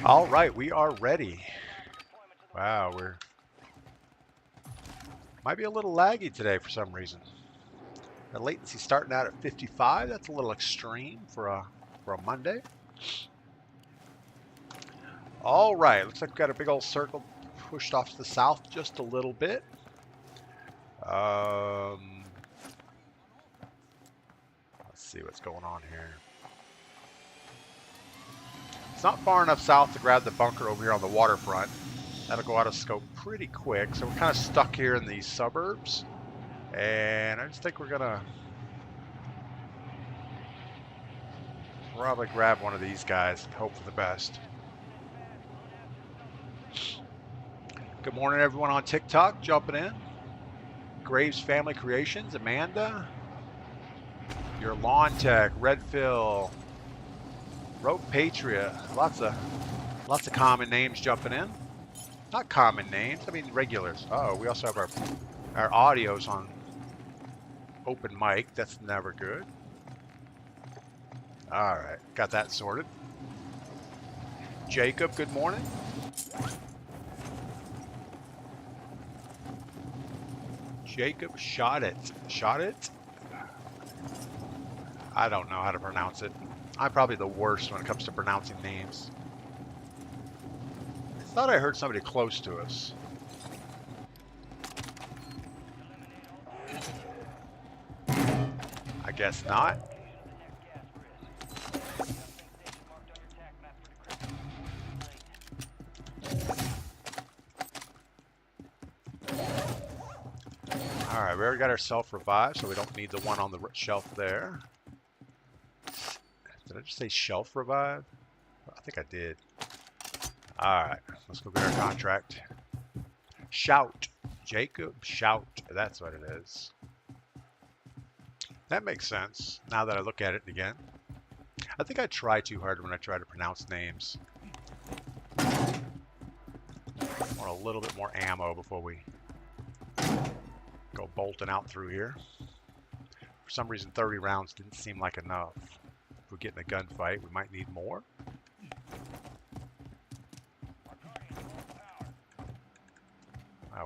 All right, we are ready. Wow, we're might be a little laggy today for some reason. The latency starting out at 55. That's a little extreme for a Monday. All right, looks like we've got a big old circle pushed off to the south just a little bit. Let's see what's going on here. It's not far enough south to grab the bunker over here on the waterfront. That'll go out of scope pretty quick. So we're kind of stuck here in these suburbs. And I just think we're going to probably grab one of these guys and hope for the best. Good morning, everyone on TikTok jumping in. Graves Family Creations, Amanda. Your Lawn Tech, Redfill, Rogue Patriot. Lots of common names jumping in. Not common names, I mean regulars. Oh, we also have our audios on open mic. That's never good. All right, got that sorted. Jacob, good morning. Jacob shot it. Shot it? I don't know how to pronounce it. I'm probably the worst when it comes to pronouncing names. I thought I heard somebody close to us. I guess not. All right, we already got our self-revive, so we don't need the one on the shelf there. Did I just say shelf revive? I think I did. All right, let's go get our contract. Shout. Jacob Shout. That's what it is. That makes sense now that I look at it again. I think I try too hard when I try to pronounce names. I want a little bit more ammo before we go bolting out through here. For some reason, 30 rounds didn't seem like enough. If we get in a gunfight, we might need more.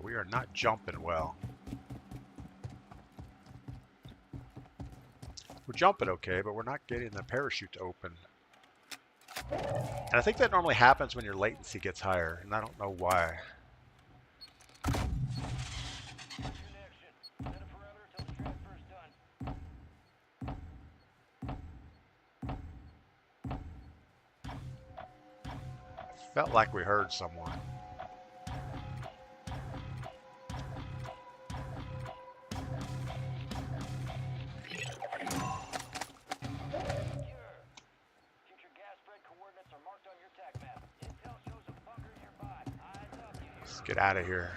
We are not jumping well. We're jumping okay, but we're not getting the parachute to open. And I think that normally happens when your latency gets higher, and I don't know why. Felt like we heard someone. Let's get out of here.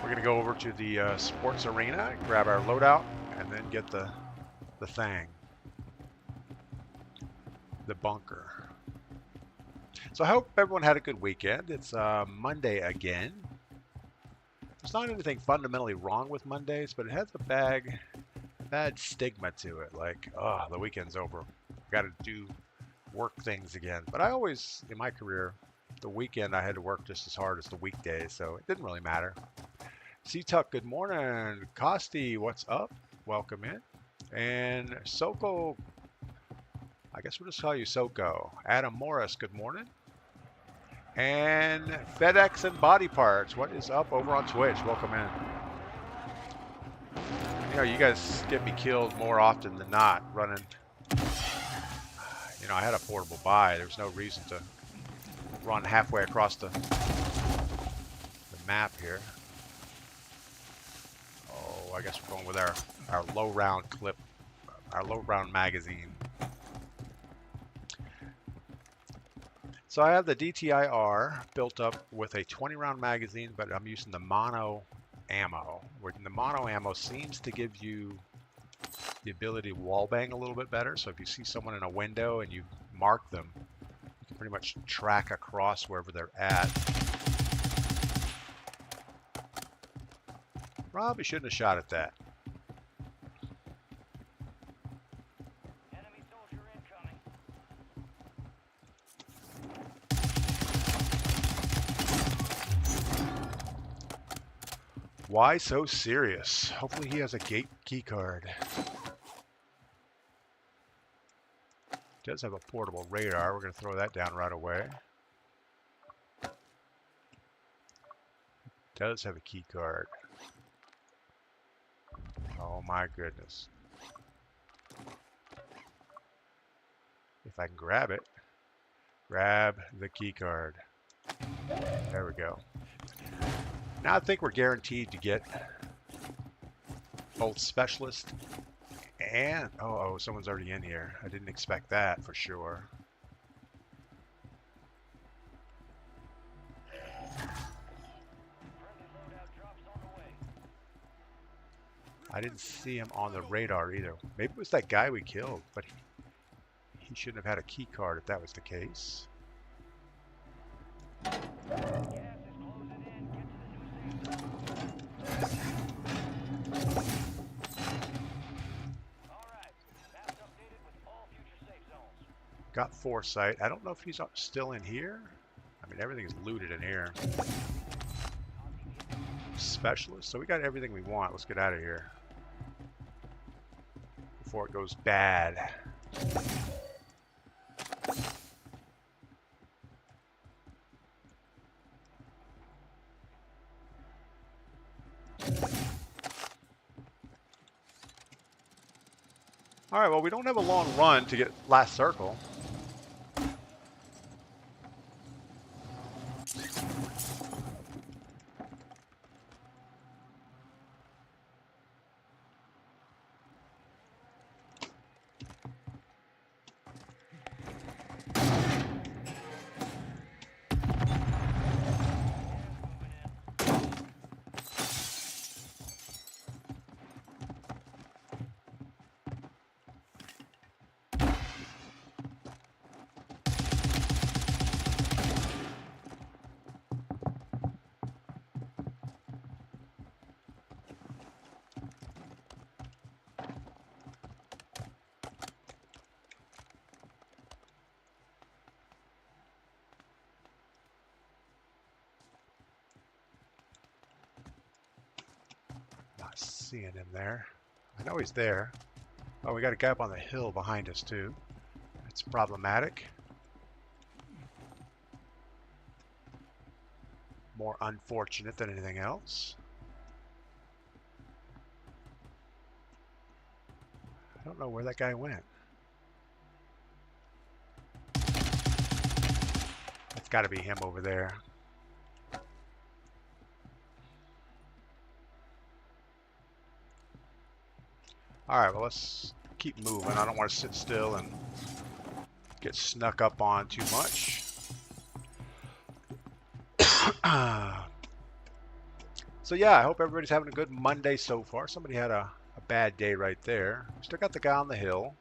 We're gonna go over to the sports arena, grab our loadout, and then get the thing. The bunker. So I hope everyone had a good weekend. It's Monday again. There's not anything fundamentally wrong with Mondays, but it has a bad stigma to it. Like, oh, the weekend's over. Got to do work things again. But I always, in my career, the weekend I had to work just as hard as the weekdays, so it didn't really matter. C-Tuck, good morning. Costi, what's up? Welcome in. And Soko, I guess we'll just call you Soko. Adam Morris, good morning. And FedEx and Body Parts, what is up over on Twitch? Welcome in. You know, you guys get me killed more often than not running. You know, I had a portable buy. There's no reason to run halfway across the map here. Oh, I guess we're going with our low round clip, our low round magazine. So I have the DTIR built up with a 20 round magazine, but I'm using the mono ammo. The mono ammo seems to give you the ability to wallbang a little bit better. So if you see someone in a window and you mark them, you can pretty much track across wherever they're at. Probably shouldn't have shot at that. Why so serious? Hopefully he has a gate key card. Does have a portable radar. We're going to throw that down right away. Does have a key card. Oh my goodness. If I can grab it. Grab the key card. There we go. Now I think we're guaranteed to get both specialist and... Oh, someone's already in here. I didn't expect that for sure. I didn't see him on the radar either. Maybe it was that guy we killed, but he shouldn't have had a key card if that was the case. Got foresight. I don't know if he's still in here. I mean, everything's looted in here. Specialist. So we got everything we want. Let's get out of here before it goes bad. All right, well, we don't have a long run to get last circle. Not seeing him there. I know he's there. Oh, we got a guy up on the hill behind us too. That's problematic. More unfortunate than anything else. I don't know where that guy went. It's got to be him over there. Alright, well, let's keep moving. I don't want to sit still and get snuck up on too much. So yeah, I hope everybody's having a good Monday so far. Somebody had a bad day right there. We still got the guy on the hill.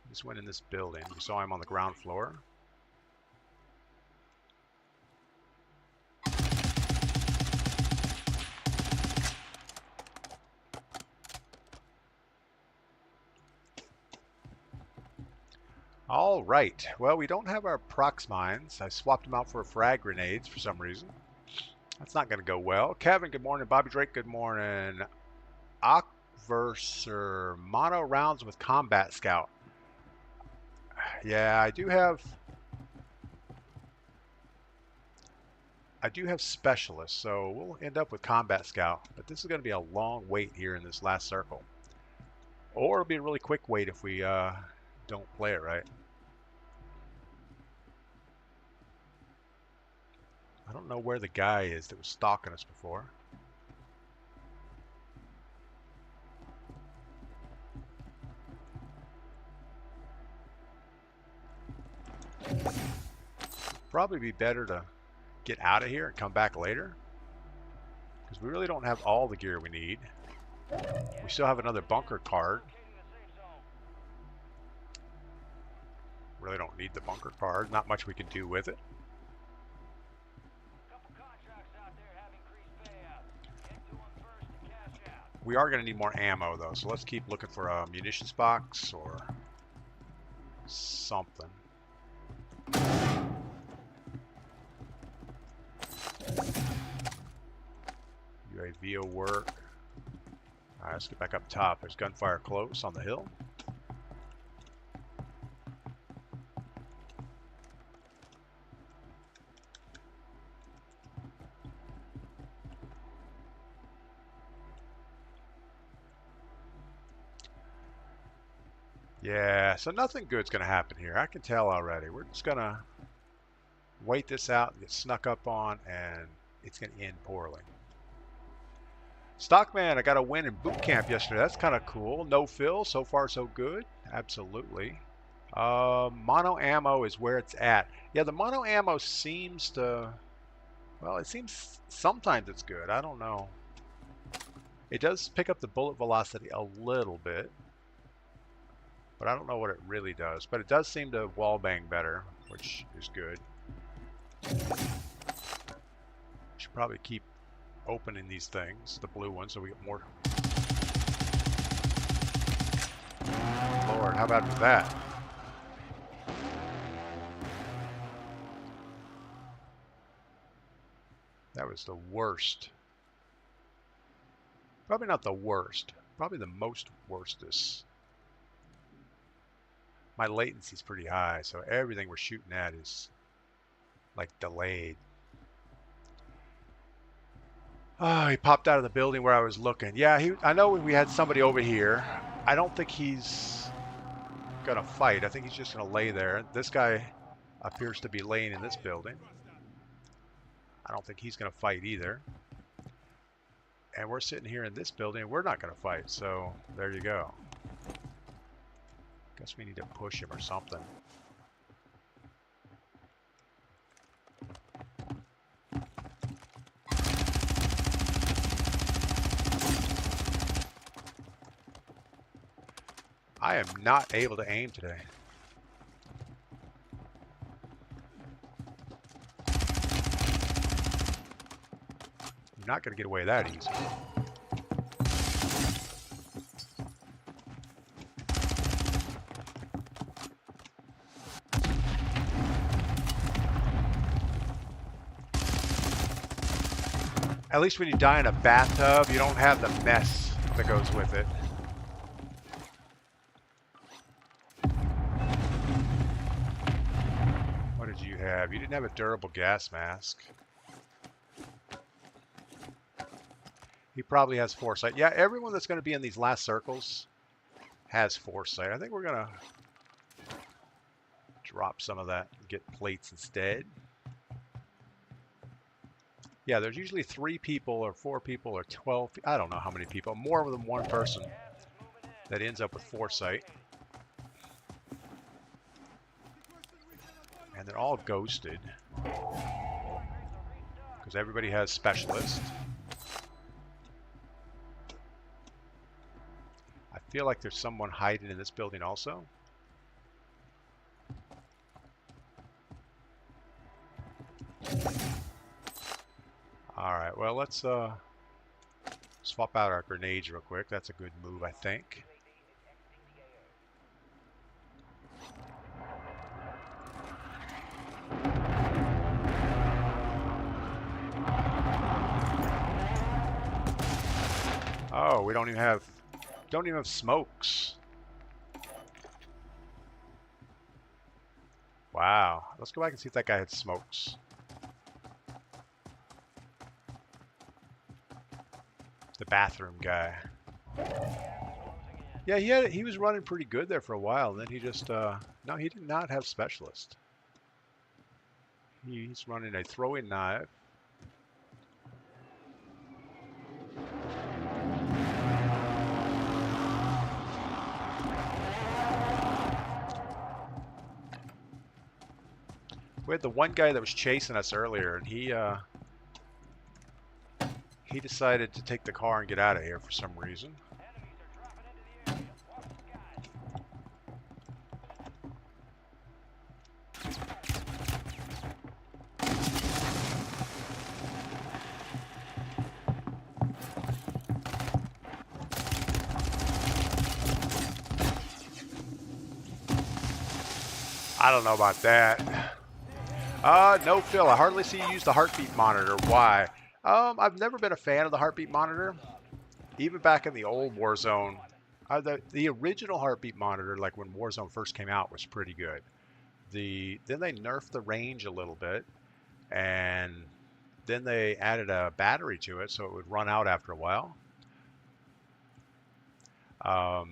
Just went in this building. We saw him on the ground floor. All right. Well, we don't have our prox mines. I swapped them out for frag grenades for some reason. That's not going to go well. Kevin, good morning. Bobby Drake, good morning. Ocverser, mono rounds with combat scout. Yeah, I do have specialists, so we'll end up with combat scout. But this is going to be a long wait here in this last circle. Or it'll be a really quick wait if we don't play it right. I don't know where the guy is that was stalking us before. Probably be better to get out of here and come back later, because we really don't have all the gear we need. We still have another bunker card. Really don't need the bunker card. Not much we can do with it. We are going to need more ammo though, so let's keep looking for a munitions box or something. UAV will work. Alright, let's get back up top. There's gunfire close on the hill. Yeah, so nothing good's going to happen here. I can tell already. We're just going to wait this out and get snuck up on, and it's going to end poorly. Stockman, I got a win in boot camp yesterday. That's kind of cool. No fill. So far, so good. Absolutely. Mono ammo is where it's at. Yeah, the mono ammo seems to... Well, it seems sometimes it's good. I don't know. It does pick up the bullet velocity a little bit. But I don't know what it really does. But it does seem to wallbang better, which is good. Should probably keep opening these things, the blue ones, so we get more. Lord, how about that? That was the worst. Probably not the worst. Probably the most worstest. My latency is pretty high, so everything we're shooting at is like delayed. Oh, he popped out of the building where I was looking. Yeah, I know we had somebody over here. I don't think he's gonna fight. I think he's just gonna lay there. This guy appears to be laying in this building. I don't think he's gonna fight either. And we're sitting here in this building and we're not gonna fight, so there you go. Guess we need to push him or something. I am not able to aim today. You're not going to get away that easy. At least when you die in a bathtub, you don't have the mess that goes with it. What did you have? You didn't have a durable gas mask. He probably has foresight. Yeah, everyone that's going to be in these last circles has foresight. I think we're going to drop some of that and get plates instead. Yeah, there's usually 3 people or 4 people or 12. I don't know how many people. More than one person that ends up with foresight. And they're all ghosted. Because everybody has specialists. I feel like there's someone hiding in this building also. Alright, well, let's swap out our grenades real quick. That's a good move, I think. Oh, we don't even have smokes. Wow. Let's go back and see if that guy had smokes. The bathroom guy. Yeah, he was running pretty good there for a while, and then he just no, he did not have specialist. He's running a throwing knife. We had the one guy that was chasing us earlier, and he decided to take the car and get out of here for some reason. I don't know about that. No, Phil, I hardly see you use the heartbeat monitor. Why? I've never been a fan of the heartbeat monitor. Even back in the old Warzone, the original heartbeat monitor, like when Warzone first came out, was pretty good. Then they nerfed the range a little bit, and then they added a battery to it, so it would run out after a while.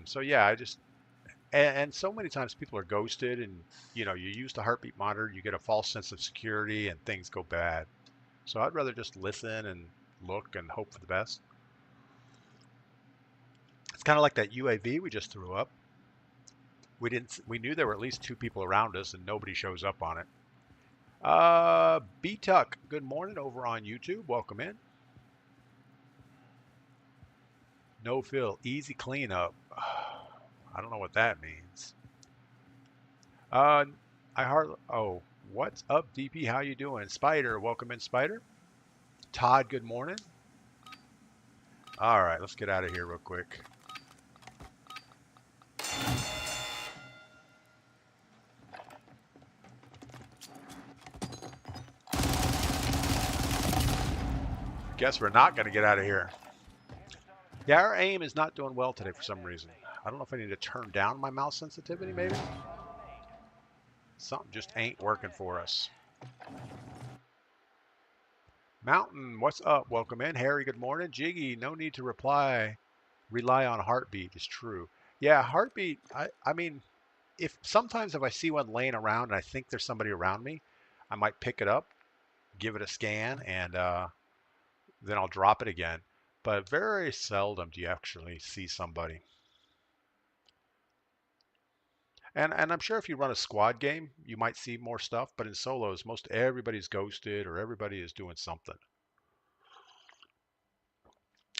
So yeah, and so many times people are ghosted, and you use the heartbeat monitor, you get a false sense of security, and things go bad. So I'd rather just listen and look and hope for the best. It's kind of like that UAV we just threw up. We knew there were at least 2 people around us, and nobody shows up on it. B-Tuck, good morning over on YouTube. Welcome in. No fill, easy cleanup. I don't know what that means. Oh, what's up, DP? How you doing? Spider, welcome in, Spider. Todd, good morning. All right, let's get out of here real quick. Guess we're not going to get out of here. Yeah, our aim is not doing well today for some reason. I don't know if I need to turn down my mouse sensitivity, maybe? Something just ain't working for us. Mountain, what's up? Welcome in. Harry, good morning. Jiggy, no need to rely on heartbeat. It's true. Yeah, heartbeat, I mean, sometimes if I see one laying around and I think there's somebody around me, I might pick it up, give it a scan, and then I'll drop it again. But very seldom do you actually see somebody. And I'm sure if you run a squad game, you might see more stuff, but in solos, most everybody's ghosted or everybody is doing something.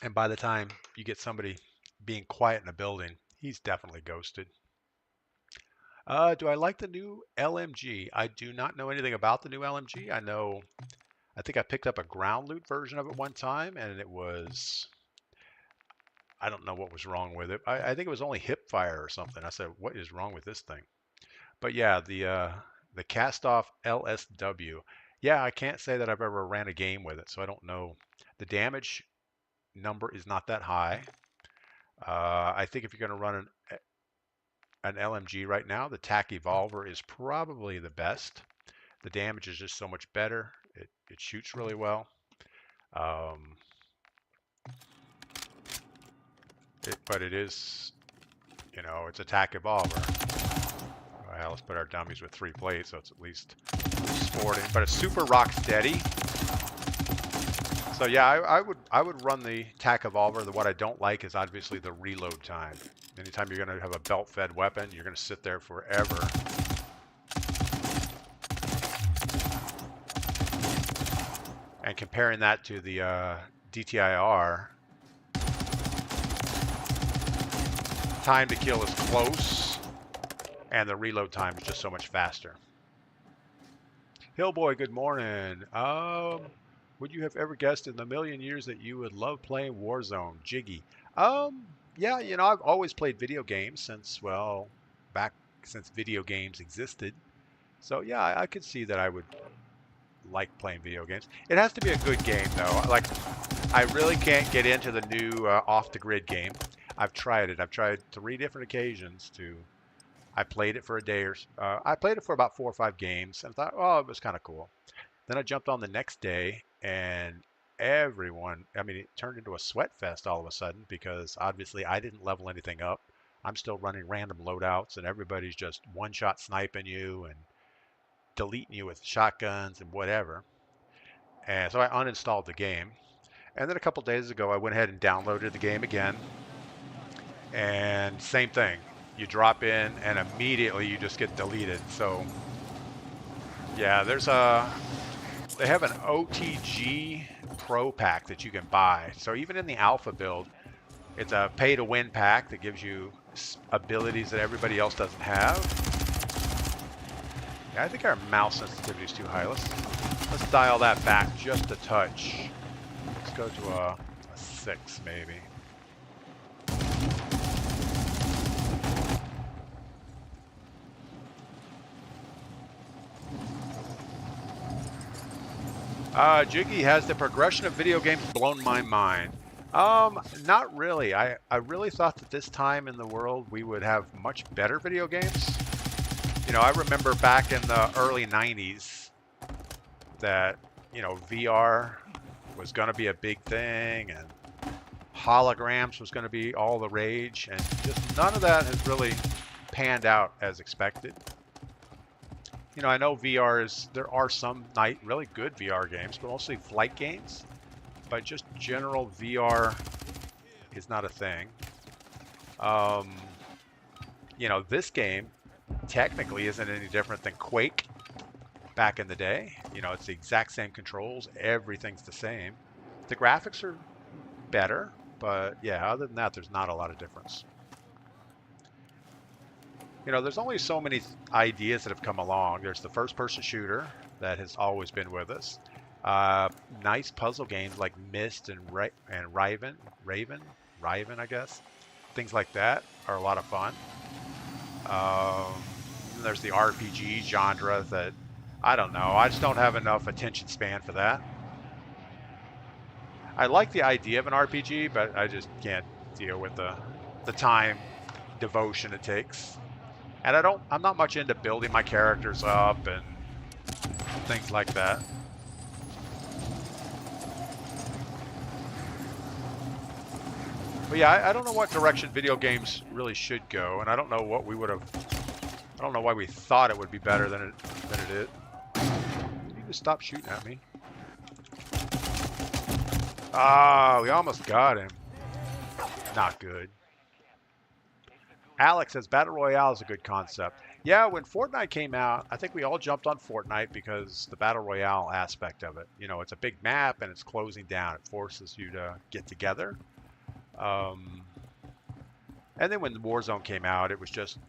And by the time you get somebody being quiet in a building, he's definitely ghosted. Do I like the new LMG? I do not know anything about the new LMG. I think I picked up a ground loot version of it one time, and I don't know what was wrong with it. I think it was only hip fire or something. I said, what is wrong with this thing? But yeah, the cast-off LSW. Yeah, I can't say that I've ever ran a game with it, so I don't know. The damage number is not that high. I think if you're going to run an LMG right now, the TAC Evolver is probably the best. The damage is just so much better. It shoots really well. But it is, it's a TAC Evolver. Well, let's put our dummies with 3 plates, so it's at least sporting. But it's super rock steady. So yeah, I would run the TAC Evolver. What I don't like is obviously the reload time. Anytime you're going to have a belt-fed weapon, you're going to sit there forever. And comparing that to the DTIR, time to kill is close, and the reload time is just so much faster. Hillboy, good morning. Would you have ever guessed in the million years that you would love playing Warzone? Jiggy. Yeah, I've always played video games since video games existed. So yeah, I could see that I would like playing video games. It has to be a good game though. Like, I really can't get into the new off the grid game. I've tried it. I've tried 3 different occasions I played it for a day I played it for about 4 or 5 games and thought, oh, it was kind of cool. Then I jumped on the next day and it turned into a sweat fest all of a sudden because obviously I didn't level anything up. I'm still running random loadouts and everybody's just one-shot sniping you and deleting you with shotguns and whatever. And so I uninstalled the game. And then a couple days ago, I went ahead and downloaded the game again. And same thing. You drop in and immediately you just get deleted. So yeah, they have an OTG Pro pack that you can buy. So even in the alpha build, it's a pay to win pack that gives you abilities that everybody else doesn't have. Yeah, I think our mouse sensitivity is too high. Let's dial that back just a touch. Let's go to a 6 maybe. Jiggy, has the progression of video games blown my mind? Not really. I really thought that this time in the world we would have much better video games. You know, I remember back in the early 90s that, you know, VR was going to be a big thing and holograms was going to be all the rage, and just none of that has really panned out as expected. You know, I know VR is, there are some really good VR games, but mostly flight games. But just general VR is not a thing. You know, this game technically isn't any different than Quake back in the day. You know, it's the exact same controls. Everything's the same. The graphics are better, but yeah, other than that, there's not a lot of difference. You know, there's only so many ideas that have come along. There's the first-person shooter that has always been with us. Nice puzzle games like Myst and Raven, I guess. Things like that are a lot of fun. There's the RPG genre that, I don't know, I just don't have enough attention span for that. I like the idea of an RPG, but I just can't deal with the time devotion it takes. And I'm not much into building my characters up and things like that. But yeah, I don't know what direction video games really should go, and I don't know what we would have. I don't know why we thought it would be better than it is. You need to stop shooting at me. Ah, we almost got him. Not good. Alex says Battle Royale is a good concept. Yeah, when Fortnite came out, I think we all jumped on Fortnite because the Battle Royale aspect of it. You know, it's a big map and it's closing down. It forces you to get together. And then when Warzone came out, it was just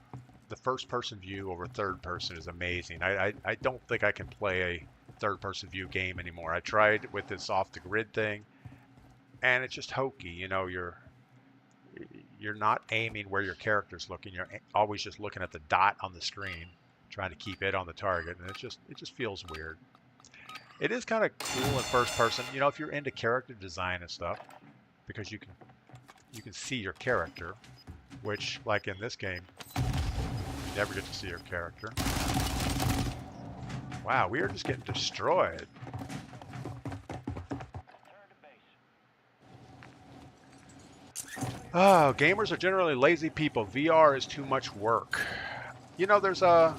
the first-person view over third-person is amazing. I don't think I can play a third-person view game anymore. I tried with this off-the-grid thing, and it's just hokey. You know, you're not aiming where your character's looking. You're always just looking at the dot on the screen, trying to keep it on the target, and it just feels weird. It is kind of cool in first person, you know, if you're into character design and stuff, because you can see your character, which, like in this game, you never get to see your character. Wow, we are just getting destroyed. Oh, gamers are generally lazy people. VR is too much work. You know, there's a...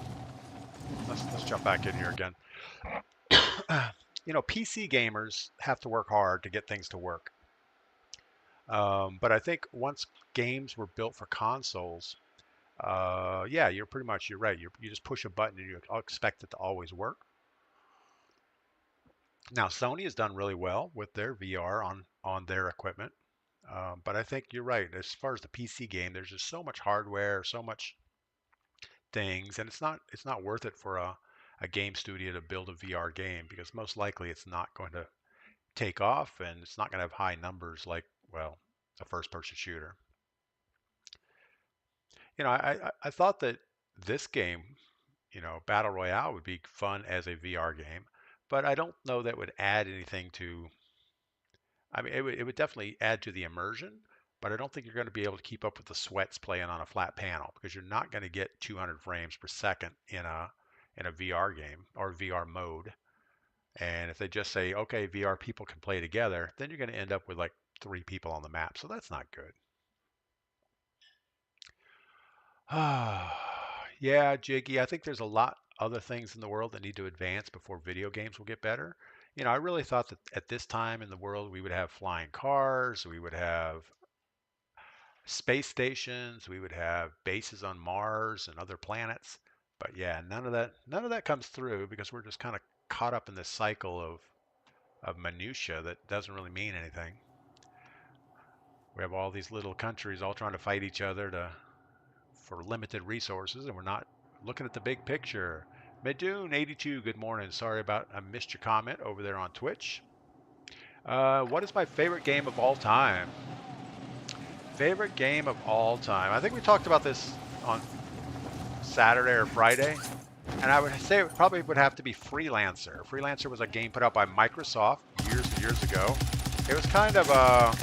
Let's jump back in here again. You know, PC gamers have to work hard to get things to work. But I think once games were built for consoles, yeah, you're right. You just push a button and you expect it to always work. Now, Sony has done really well with their VR on their equipment. But I think you're right. As far as the PC game, there's just so much hardware, so much things, and it's not worth it for a game studio to build a VR game because most likely it's not going to take off and it's not going to have high numbers like, well, a first-person shooter. You know, I thought that this game, you know, Battle Royale would be fun as a VR game, but I don't know that would add anything to. I mean, it would definitely add to the immersion, but I don't think you're going to be able to keep up with the sweats playing on a flat panel because you're not going to get 200 frames per second in a VR game or VR mode. And if they just say, okay, VR people can play together, then you're going to end up with like 3 people on the map. So that's not good. Yeah, Jiggy, I think there's a lot other things in the world that need to advance before video games will get better. You know, I really thought that at this time in the world we would have flying cars, we would have space stations, we would have bases on Mars and other planets. But yeah, none of that comes through because we're just kind of caught up in this cycle of minutia that doesn't really mean anything. We have all these little countries all trying to fight each other for limited resources, and we're not looking at the big picture. Medoon82, good morning. Sorry about I missed your comment over there on Twitch. What is my favorite game of all time? Favorite game of all time. I think we talked about this on Saturday or Friday. And I would say it probably would have to be Freelancer. Freelancer was a game put out by Microsoft years and years ago. It was kind of a,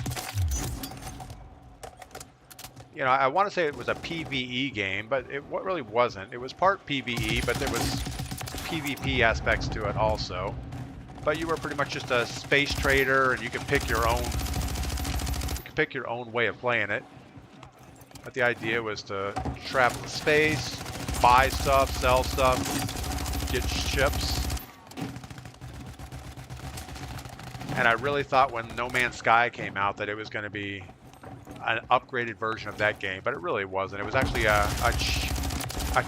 you know, I want to say it was a PvE game, but it really wasn't. It was part PvE, but there was PvP aspects to it also. But you were pretty much just a space trader, and you could pick your own. You could pick your own way of playing it. But the idea was to travel in space, buy stuff, sell stuff, get ships. And I really thought when No Man's Sky came out that it was going to be an upgraded version of that game, but it really wasn't. It was actually a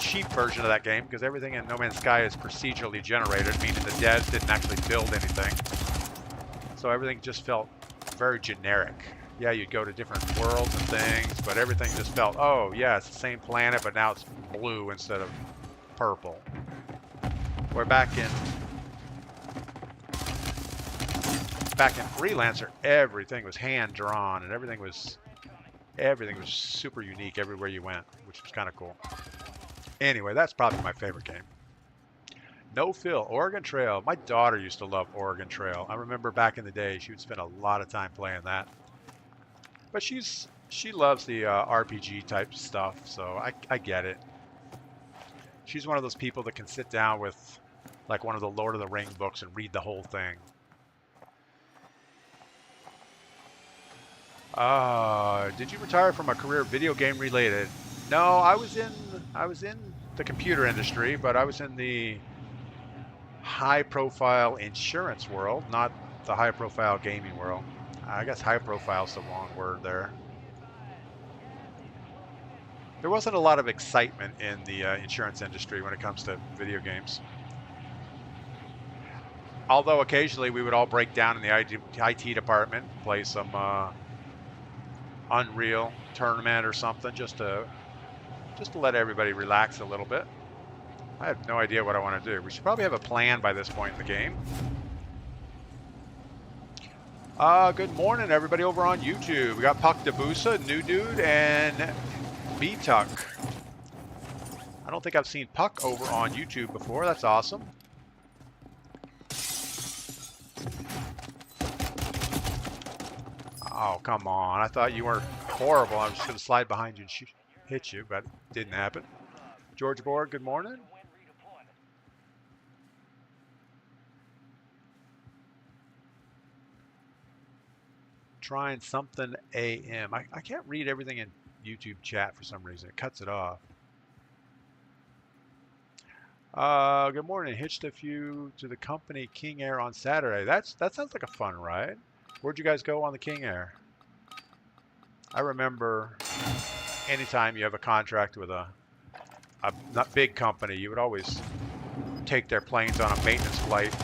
cheap version of that game because everything in No Man's Sky is procedurally generated, meaning the devs didn't actually build anything. So everything just felt very generic. Yeah, you'd go to different worlds and things, but everything just felt, oh yeah, it's the same planet, but now it's blue instead of purple. Where back in Freelancer, everything was hand drawn and everything was super unique everywhere you went, which was kind of cool. Anyway, that's probably my favorite game. No Phil, Oregon Trail. My daughter used to love Oregon Trail. I remember back in the day, she would spend a lot of time playing that. But she loves the RPG type stuff, so I get it. She's one of those people that can sit down with like one of the Lord of the Rings books and read the whole thing. Did you retire from a career video game related? No, I was in the computer industry, but I was in the high profile insurance world, not the high profile gaming world. I guess high profile is the wrong word there. There wasn't a lot of excitement in the insurance industry when it comes to video games. Although occasionally we would all break down in the IT department, play some Unreal tournament or something, just to let everybody relax a little bit. I have no idea what I want to do. We should probably have a plan by this point in the game. Good morning, everybody over on YouTube. We got Puck Debusa, New Dude, and B-Tuck. I don't think I've seen Puck over on YouTube before. That's awesome. Oh, come on. I thought you were horrible. I was just going to slide behind you and hit you, but it didn't happen. George Borg, good morning. Trying something AM. I can't read everything in YouTube chat for some reason. It cuts it off. Good morning. Hitched a few to the company King Air on Saturday. That sounds like a fun ride. Where'd you guys go on the King Air? I remember anytime you have a contract with a not big company, you would always take their planes on a maintenance flight.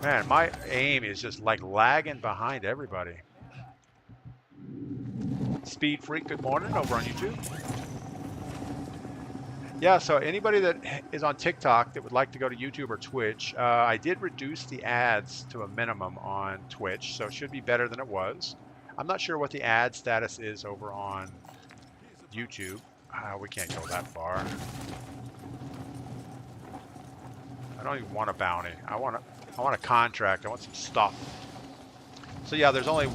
Man, my aim is just like lagging behind everybody. Speed Freak, good morning over on YouTube. Yeah, so anybody that is on TikTok that would like to go to YouTube or Twitch, I did reduce the ads to a minimum on Twitch, so it should be better than it was. I'm not sure what the ad status is over on YouTube. We can't go that far. I don't even want a bounty. I want a contract. I want some stuff. So yeah, there's only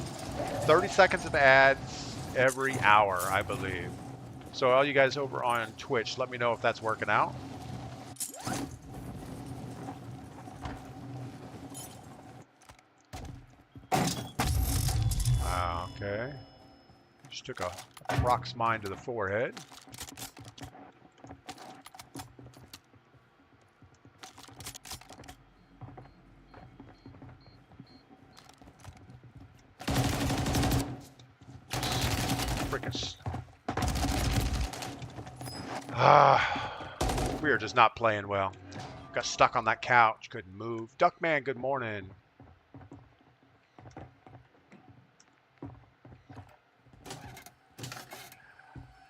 30 seconds of ads every hour, I believe. So all you guys over on Twitch, let me know if that's working out. Okay. Just took a Prox mine to the forehead. Frickin' we are just not playing well. Got stuck on that couch, couldn't move. Duckman, good morning.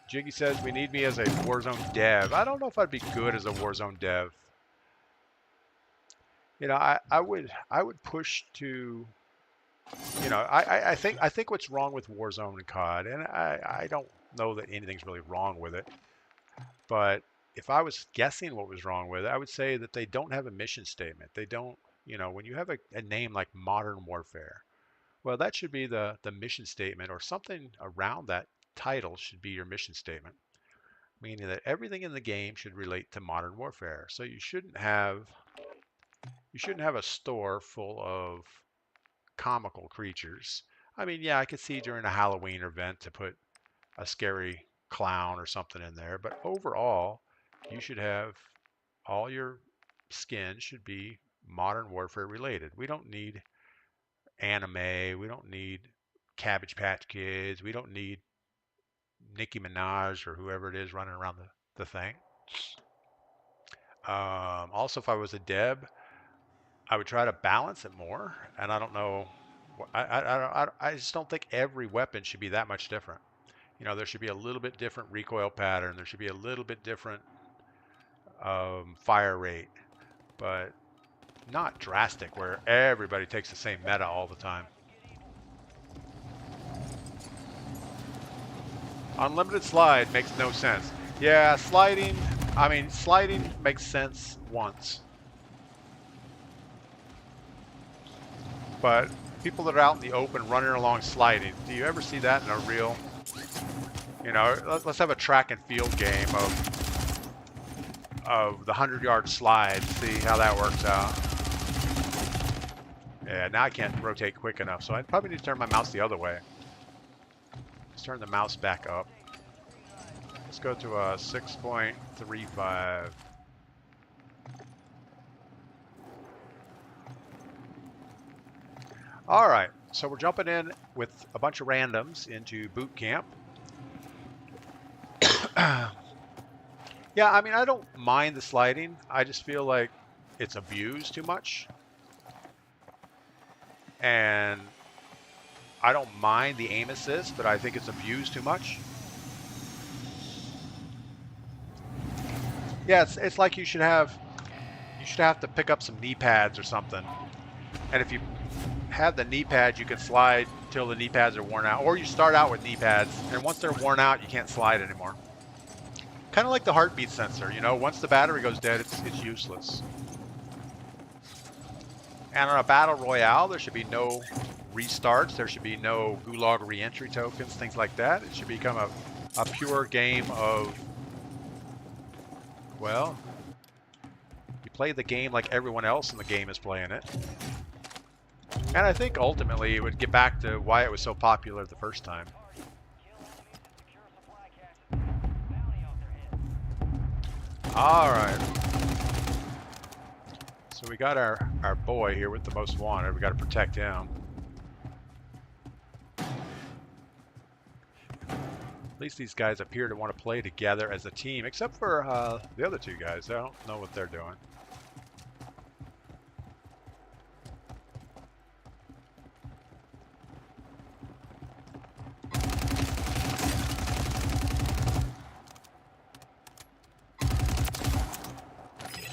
Jiggy says we need me as a Warzone dev. I don't know if I'd be good as a Warzone dev. You know, I would push to, you know, I think what's wrong with Warzone and COD, and I don't know that anything's really wrong with it, but if I was guessing what was wrong with it, I would say that they don't have a mission statement. They don't, when you have a name like Modern Warfare, well, that should be the mission statement, or something around that title should be your mission statement, meaning that everything in the game should relate to Modern Warfare. So you shouldn't have a store full of comical creatures. I mean, yeah, I could see during a Halloween event to put a scary clown or something in there, but overall, you should have all your skins should be Modern Warfare related. We don't need anime. We don't need Cabbage Patch Kids. We don't need Nicki Minaj or whoever it is running around the thing. Also, if I was a Deb, I would try to balance it more. And I don't know. I just don't think every weapon should be that much different. There should be a little bit different recoil pattern. There should be a little bit different fire rate, but not drastic where everybody takes the same meta all the time. Unlimited slide makes no sense. Yeah, sliding makes sense once. But people that are out in the open running along sliding, do you ever see that in a real, let's have a track and field game of the 100-yard slide, see how that works out. Yeah, now I can't rotate quick enough, so I probably need to turn my mouse the other way. Let's turn the mouse back up. Let's go to a 6.35. All right, so we're jumping in with a bunch of randoms into boot camp. Yeah, I mean, I don't mind the sliding. I just feel like it's abused too much. And I don't mind the aim assist, but I think it's abused too much. Yeah, it's like you should have to pick up some knee pads or something. And if you have the knee pads, you can slide till the knee pads are worn out. Or you start out with knee pads, and once they're worn out, you can't slide anymore. Kind of like the heartbeat sensor, once the battery goes dead, it's useless. And on a battle royale, there should be no restarts. There should be no gulag re-entry tokens, things like that. It should become a pure game of, well, you play the game like everyone else in the game is playing it. And I think ultimately it would get back to why it was so popular the first time. All right. So we got our boy here with the most wanted. We got to protect him. At least these guys appear to want to play together as a team, except for the other two guys. I don't know what they're doing.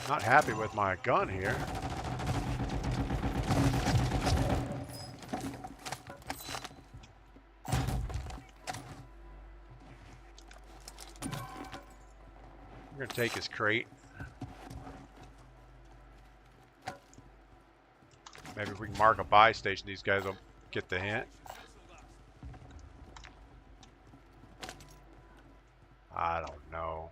Not happy with my gun here. We're going to take his crate. Maybe if we can mark a buy station, these guys will get the hint. I don't know.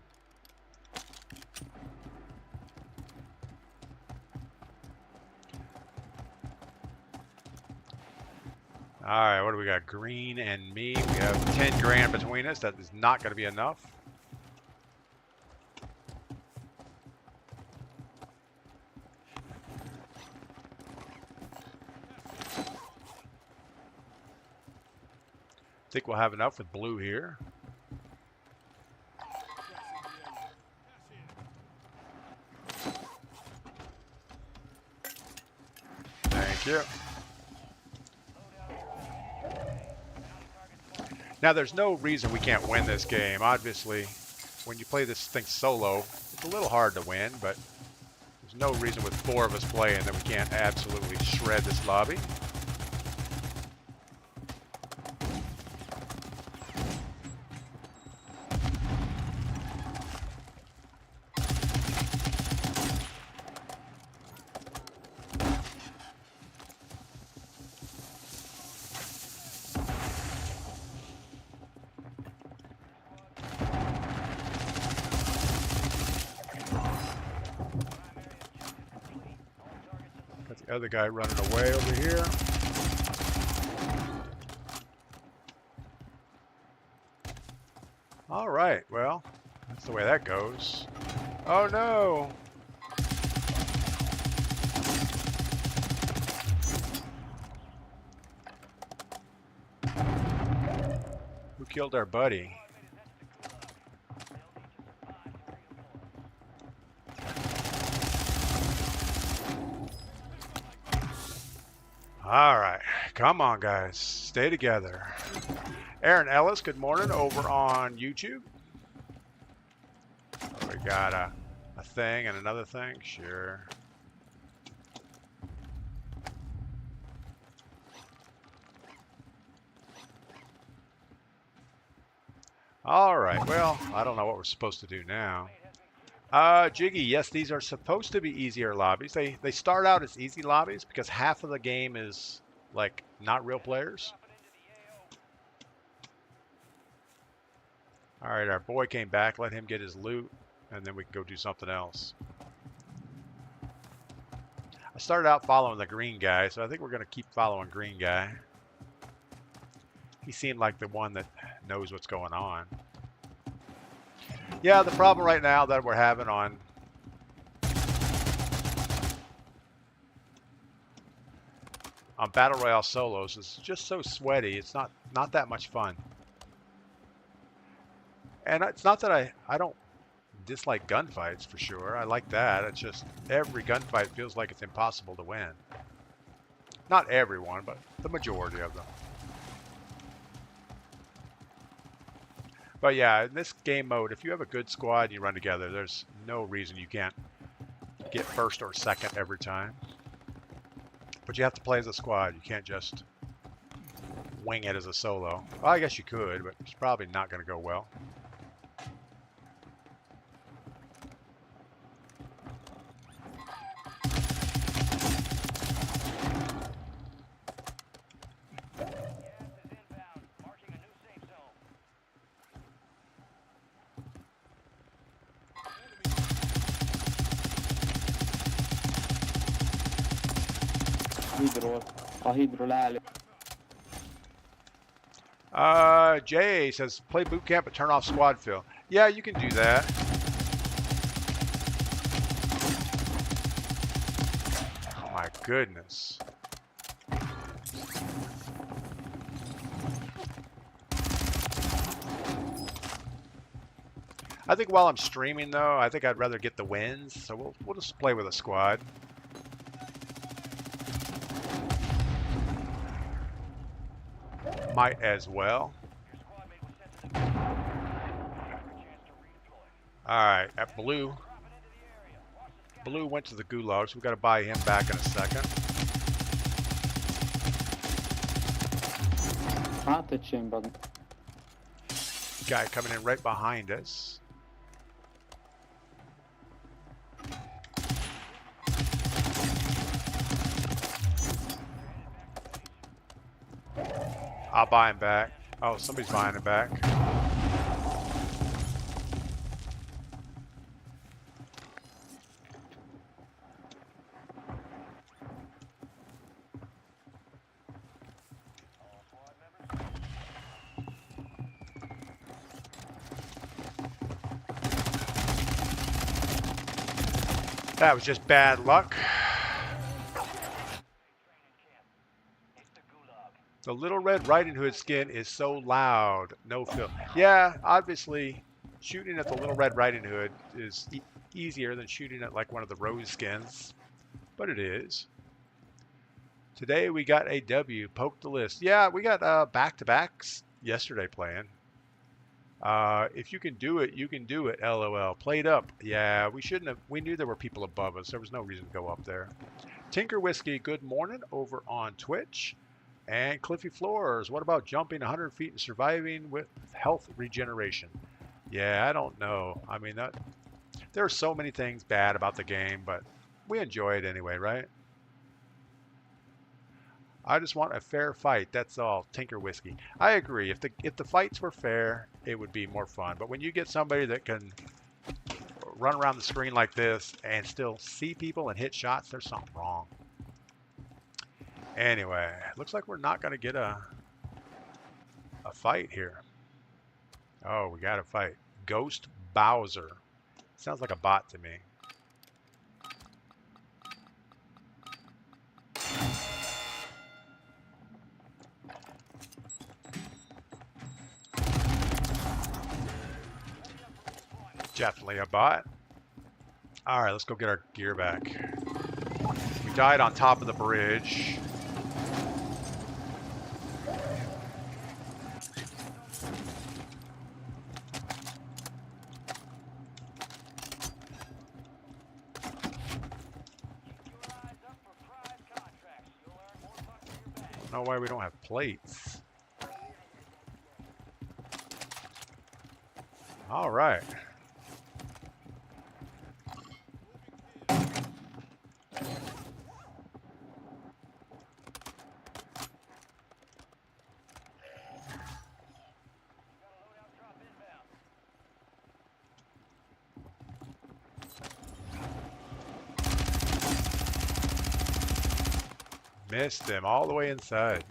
All right, what do we got? Green and me. We have 10 grand between us. That is not going to be enough. I think we'll have enough with blue here. Thank you. Now, there's no reason we can't win this game. Obviously, when you play this thing solo, it's a little hard to win, but there's no reason with 4 of us playing that we can't absolutely shred this lobby. Other guy running away over here. All right, well, that's the way that goes. Oh no! Who killed our buddy? All right, come on, guys, stay together. Aaron Ellis, good morning over on YouTube. Oh, we got a thing and another thing, sure. All right, well, I don't know what we're supposed to do now. Jiggy, yes, these are supposed to be easier lobbies. They start out as easy lobbies because half of the game is like not real players. All right, our boy came back. Let him get his loot, and then we can go do something else. I started out following the green guy, so I think we're going to keep following green guy. He seemed like the one that knows what's going on. Yeah, the problem right now that we're having on Battle Royale solos is just so sweaty. It's not that much fun. And it's not that I don't dislike gunfights for sure. I like that. It's just every gunfight feels like it's impossible to win. Not everyone, but the majority of them. But yeah, in this game mode, if you have a good squad and you run together, there's no reason you can't get first or second every time. But you have to play as a squad. You can't just wing it as a solo. Well, I guess you could, but it's probably not going to go well. Jay says, play boot camp but turn off squad fill. Yeah, you can do that. Oh my goodness. I think while I'm streaming though, I think I'd rather get the wins, so we'll just play with a squad. Might as well. Alright, at Blue. Blue went to the gulag, so we've got to buy him back in a second. Guy coming in right behind us. I'll buy him back. Oh, somebody's buying him back. That was just bad luck. The Little Red Riding Hood skin is so loud. No fill. Yeah, obviously, shooting at the Little Red Riding Hood is easier than shooting at like one of the Rose skins, but it is. Today we got a W. Poke the list. Yeah, we got back-to-backs yesterday playing. If you can do it, you can do it. LOL. Played up. Yeah, we shouldn't have. We knew there were people above us. There was no reason to go up there. Tinker Whiskey, good morning over on Twitch. And Cliffy Floors, what about jumping 100 feet and surviving with health regeneration? Yeah, I don't know. I mean, there are so many things bad about the game, but we enjoy it anyway, right? I just want a fair fight. That's all. Tinker Whiskey. I agree. If the fights were fair, it would be more fun. But when you get somebody that can run around the screen like this and still see people and hit shots, there's something wrong. Anyway, looks like we're not going to get a fight here. Oh, we got a fight. Ghost Bowser. Sounds like a bot to me. Definitely a bot. All right, let's go get our gear back. We died on top of the bridge. I don't know why we don't have plates. All right. Missed him all the way inside.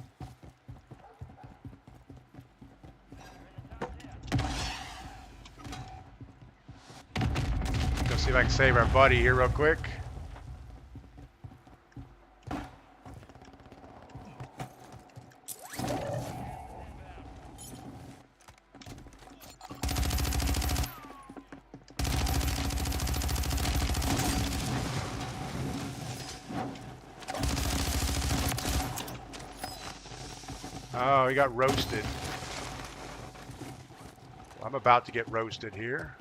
Go see if I can save our buddy here real quick. Oh, he got roasted. Well, I'm about to get roasted here.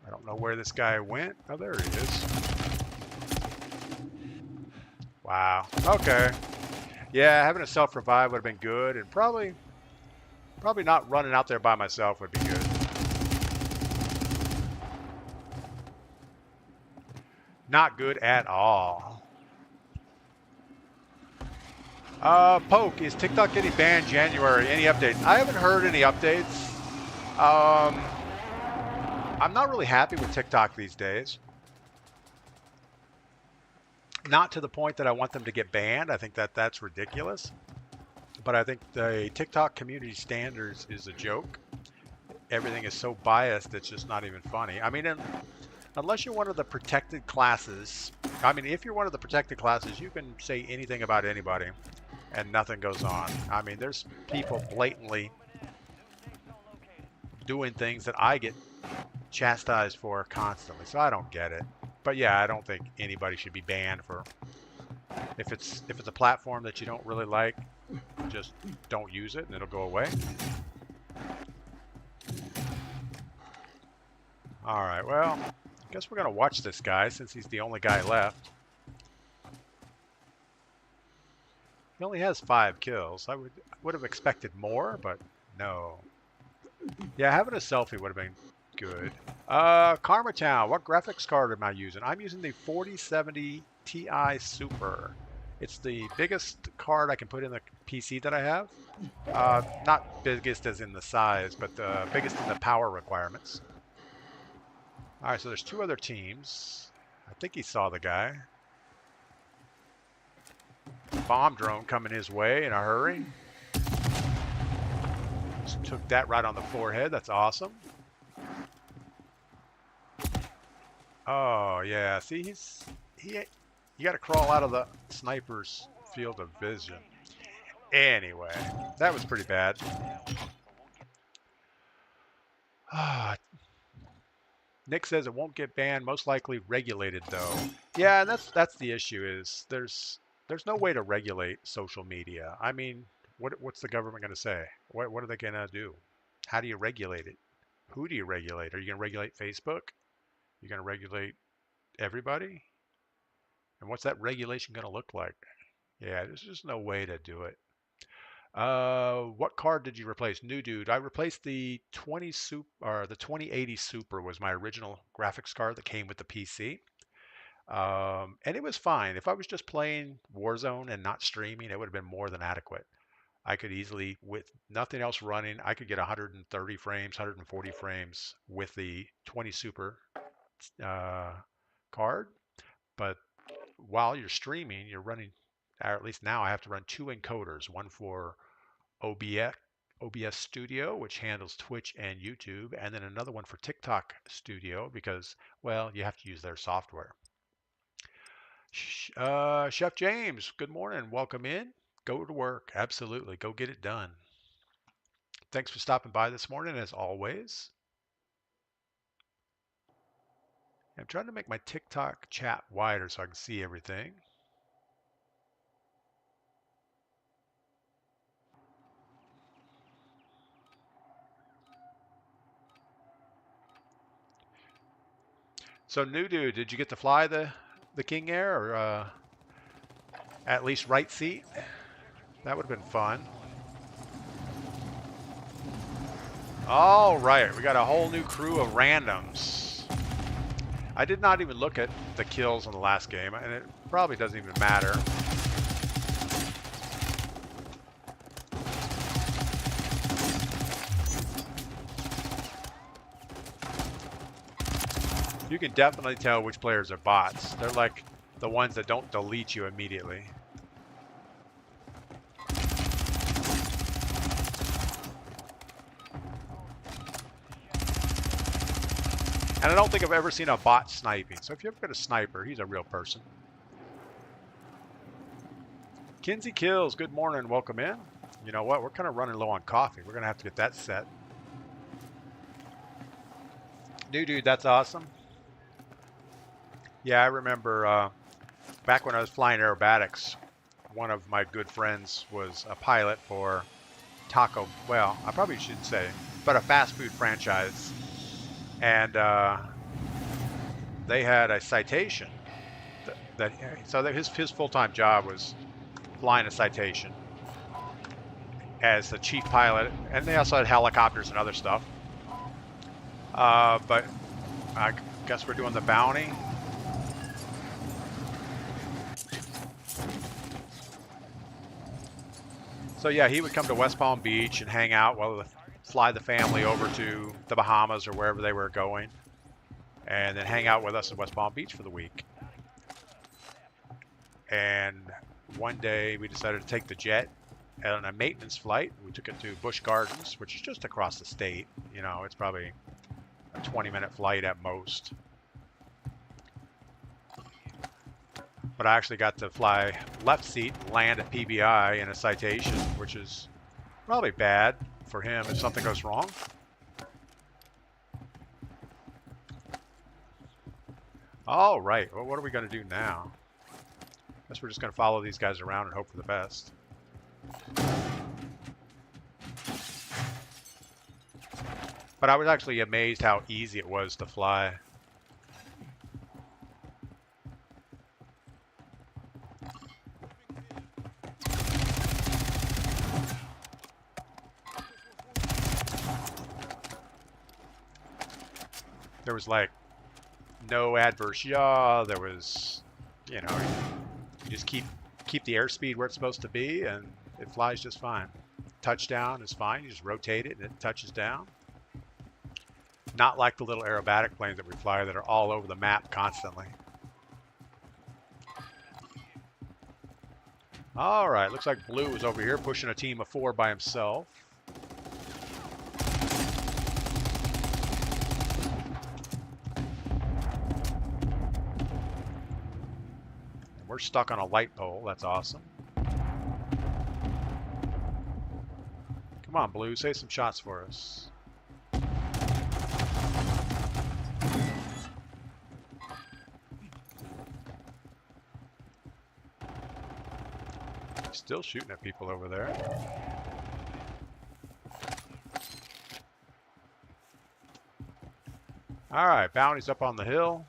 I don't know where this guy went. Oh, there he is. Wow. Okay. Yeah, having a self-revive would have been good, and probably not running out there by myself would be good. Not good at all. Poke, is TikTok getting banned January? Any updates? I haven't heard any updates. I'm not really happy with TikTok these days. Not to the point that I want them to get banned. I think that's ridiculous. But I think the TikTok community standards is a joke. Everything is so biased, it's just not even funny. I mean, unless you're one of the protected classes, I mean, if you're one of the protected classes, you can say anything about anybody and nothing goes on. I mean, there's people blatantly doing things that I get chastised for constantly, so I don't get it. But yeah, I don't think anybody should be banned for, if it's a platform that you don't really like, just don't use it and it'll go away. All right, well, I guess we're gonna watch this guy since he's the only guy left. He only has 5 kills. I would have expected more, but no. Yeah, having a selfie would have been good. Karma Town, what graphics card am I using? I'm using the 4070 Ti Super. It's the biggest card I can put in the PC that I have. Not biggest as in the size, but the biggest in the power requirements. All right, so there's 2 other teams. I think he saw the guy. Bomb drone coming his way in a hurry. Just took that right on the forehead. That's awesome. Oh yeah, see, you got to crawl out of the sniper's field of vision. Anyway, that was pretty bad. Nick says it won't get banned, most likely regulated though. Yeah, that's the issue. Is there's no way to regulate social media. I mean, what's the government going to say? What are they going to do? How do you regulate it? Who do you regulate? Are you going to regulate Facebook? You're going to regulate everybody? And what's that regulation going to look like? Yeah, there's just no way to do it. What card did you replace? New dude. I replaced the 2080 Super was my original graphics card that came with the PC. And it was fine. If I was just playing Warzone and not streaming, it would have been more than adequate. I could easily, with nothing else running, I could get 130 frames, 140 frames with the 20 super uh, card. But while you're streaming, you're running, or at least now I have to run two encoders, one for OBS Studio, which handles Twitch and YouTube, and then another one for TikTok Studio because, well, you have to use their software. Chef James, good morning. Welcome in. Go to work. Absolutely. Go get it done. Thanks for stopping by this morning, as always. I'm trying to make my TikTok chat wider so I can see everything. So, new dude, did you get to fly the King Air, or at least right seat? That would have been fun. All right, we got a whole new crew of randoms. I did not even look at the kills in the last game, and it probably doesn't even matter. You can definitely tell which players are bots. They're like the ones that don't delete you immediately. And I don't think I've ever seen a bot sniping. So if you ever get a sniper, he's a real person. Kinsey Kills, good morning, welcome in. You know what, we're kind of running low on coffee. We're gonna have to get that set. New dude, that's awesome. Yeah, I remember back when I was flying aerobatics, one of my good friends was a pilot for Taco, well, I probably shouldn't say, but a fast food franchise. And they had a citation so his full-time job was flying a citation as the chief pilot, and they also had helicopters and other stuff. But I guess we're doing the bounty. So yeah, he would come to West Palm Beach and hang out while fly the family over to the Bahamas or wherever they were going, and then hang out with us in West Palm Beach for the week. And one day we decided to take the jet on a maintenance flight. We took it to Busch Gardens, which is just across the state. You know, it's probably a 20-minute flight at most. But I actually got to fly left seat, land at PBI in a citation, which is probably bad for him if something goes wrong. All right, well, what are we going to do now? I guess we're just going to follow these guys around and hope for the best. But I was actually amazed how easy it was to fly. There was like no adverse yaw. There was, you know, you just keep the airspeed where it's supposed to be, and it flies just fine. Touchdown is fine. You just rotate it and it touches down. Not like the little aerobatic planes that we fly that are all over the map constantly. All right, looks like Blue is over here pushing a team of 4 by himself. We're stuck on a light pole. That's awesome. Come on, Blue. Save some shots for us. Still shooting at people over there. All right, bounty's up on the hill.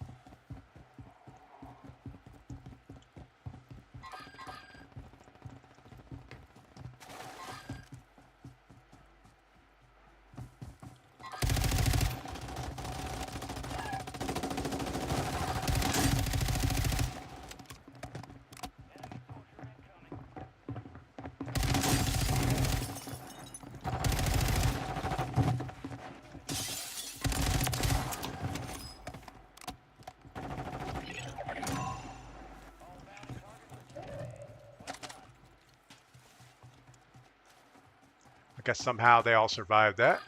guess somehow they all survived that.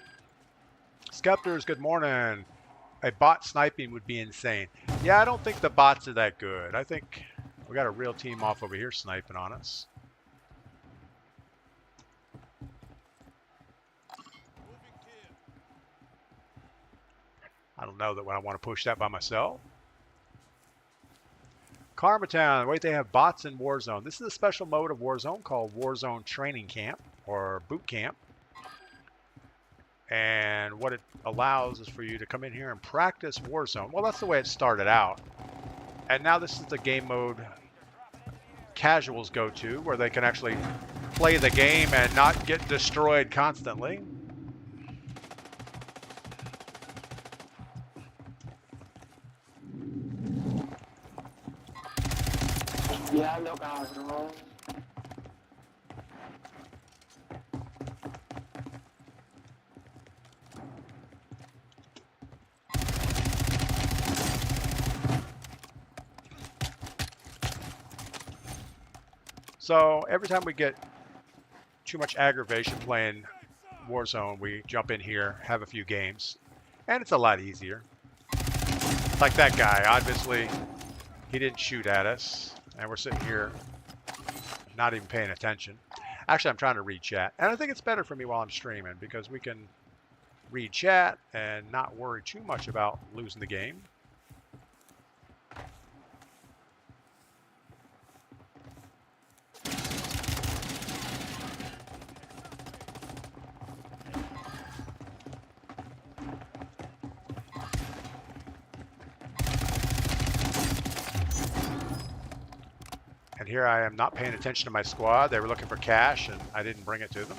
Skeptors, good morning. A bot sniping would be insane. Yeah, I don't think the bots are that good. I think we got a real team off over here sniping on us. I don't know that I want to push that by myself. Karmatown, wait, they have bots in Warzone. This is a special mode of Warzone called Warzone Training Camp or Boot Camp. And what it allows is for you to come in here and practice Warzone. Well, that's the way it started out. And now this is the game mode casuals go to, where they can actually play the game and not get destroyed constantly. Yeah, look out, bro. So every time we get too much aggravation playing Warzone, we jump in here, have a few games, and it's a lot easier. Like that guy, obviously, he didn't shoot at us, and we're sitting here not even paying attention. Actually, I'm trying to read chat, and I think it's better for me while I'm streaming because we can read chat and not worry too much about losing the game. And here I am not paying attention to my squad. They were looking for cash, and I didn't bring it to them.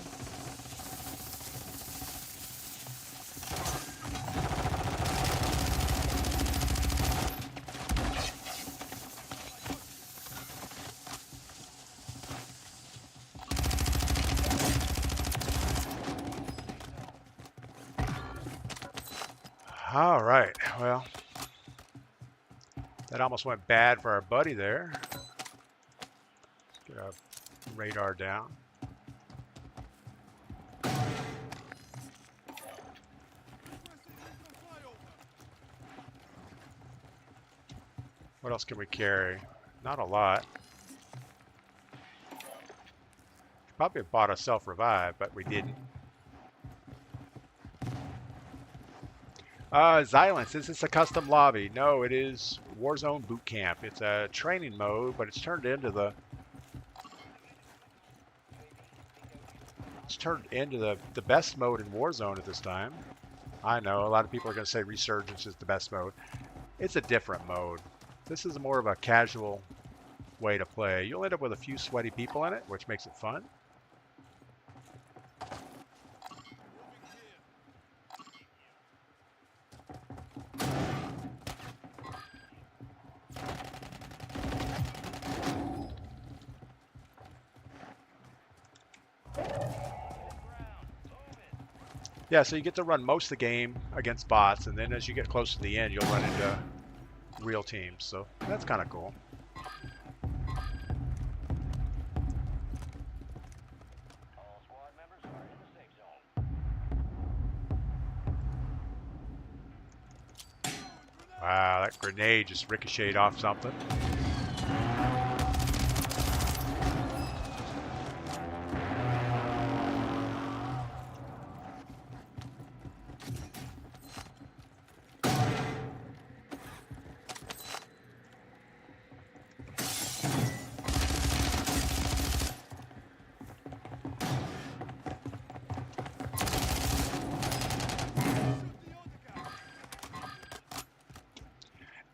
All right, well, that almost went bad for our buddy there. Get our radar down. What else can we carry? Not a lot. Probably have bought a self-revive, but we didn't. Xylence, is this a custom lobby? No, it is Warzone Boot Camp. It's a training mode, but it's turned into the the best mode in Warzone at this time. I know a lot of people are going to say Resurgence is the best mode. It's a different mode. This is more of a casual way to play. You'll end up with a few sweaty people in it, which makes it fun. Yeah, so you get to run most of the game against bots, and then as you get close to the end, you'll run into real teams. So that's kind of cool. All squad members are in the safe zone. Wow, that grenade just ricocheted off something.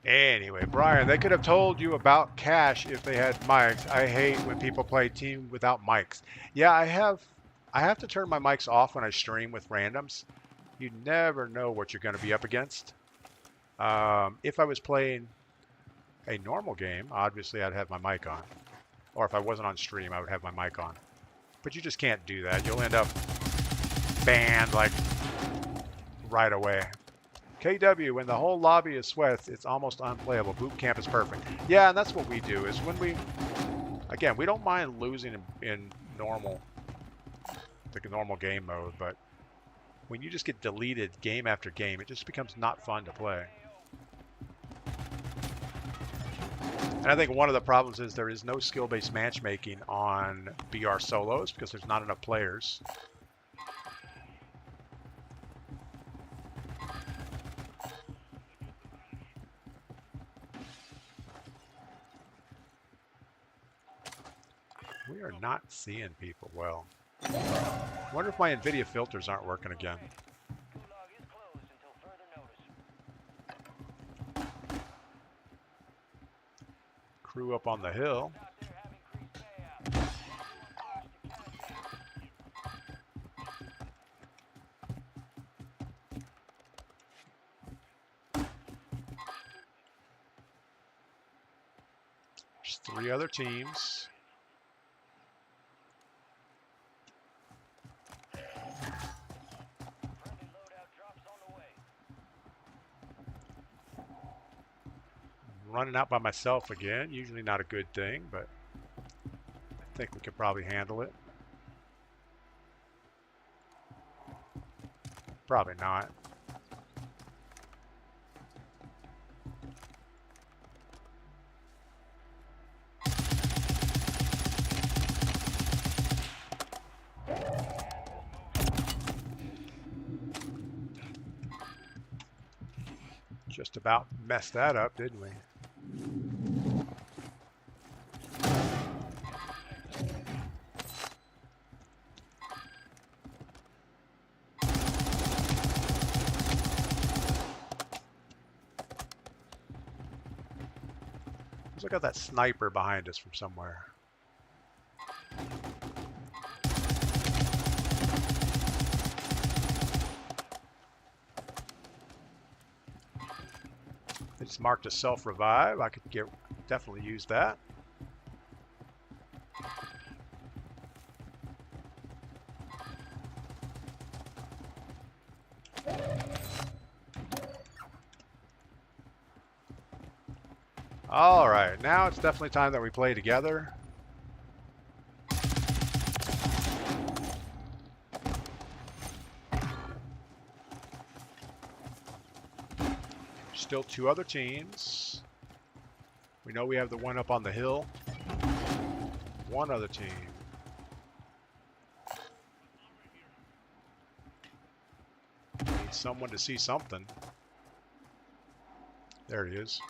Anyway, Brian, they could have told you about cash if they had mics. I hate when people play team without mics. Yeah, I have to turn my mics off when I stream with randoms. You never know what you're going to be up against. If I was playing a normal game, obviously I'd have my mic on. Or if I wasn't on stream, I would have my mic on. But you just can't do that. You'll end up banned like right away. KW, when the whole lobby is sweats, it's almost unplayable. Boot camp is perfect. Yeah, and that's what we do, is when we, again, we don't mind losing in normal the normal game mode, but when you just get deleted game after game, it just becomes not fun to play. And I think one of the problems is there is no skill-based matchmaking on BR solos because there's not enough players. We are not seeing people well. I wonder if my NVIDIA filters aren't working again. Gulag is closed until further notice. Crew up on the hill. Out there have increased payout. There's 3 other teams. Friendly loadout drops on the way. Running out by myself again. Usually not a good thing, but I think we could probably handle it. Probably not. Just about messed that up, didn't we? Look at that sniper behind us from somewhere. It's marked a self-revive. I could definitely use that. All right, now it's definitely time that we play together. Still 2 other teams. We know we have the one up on the hill. 1 other team. Need someone to see something. There he is.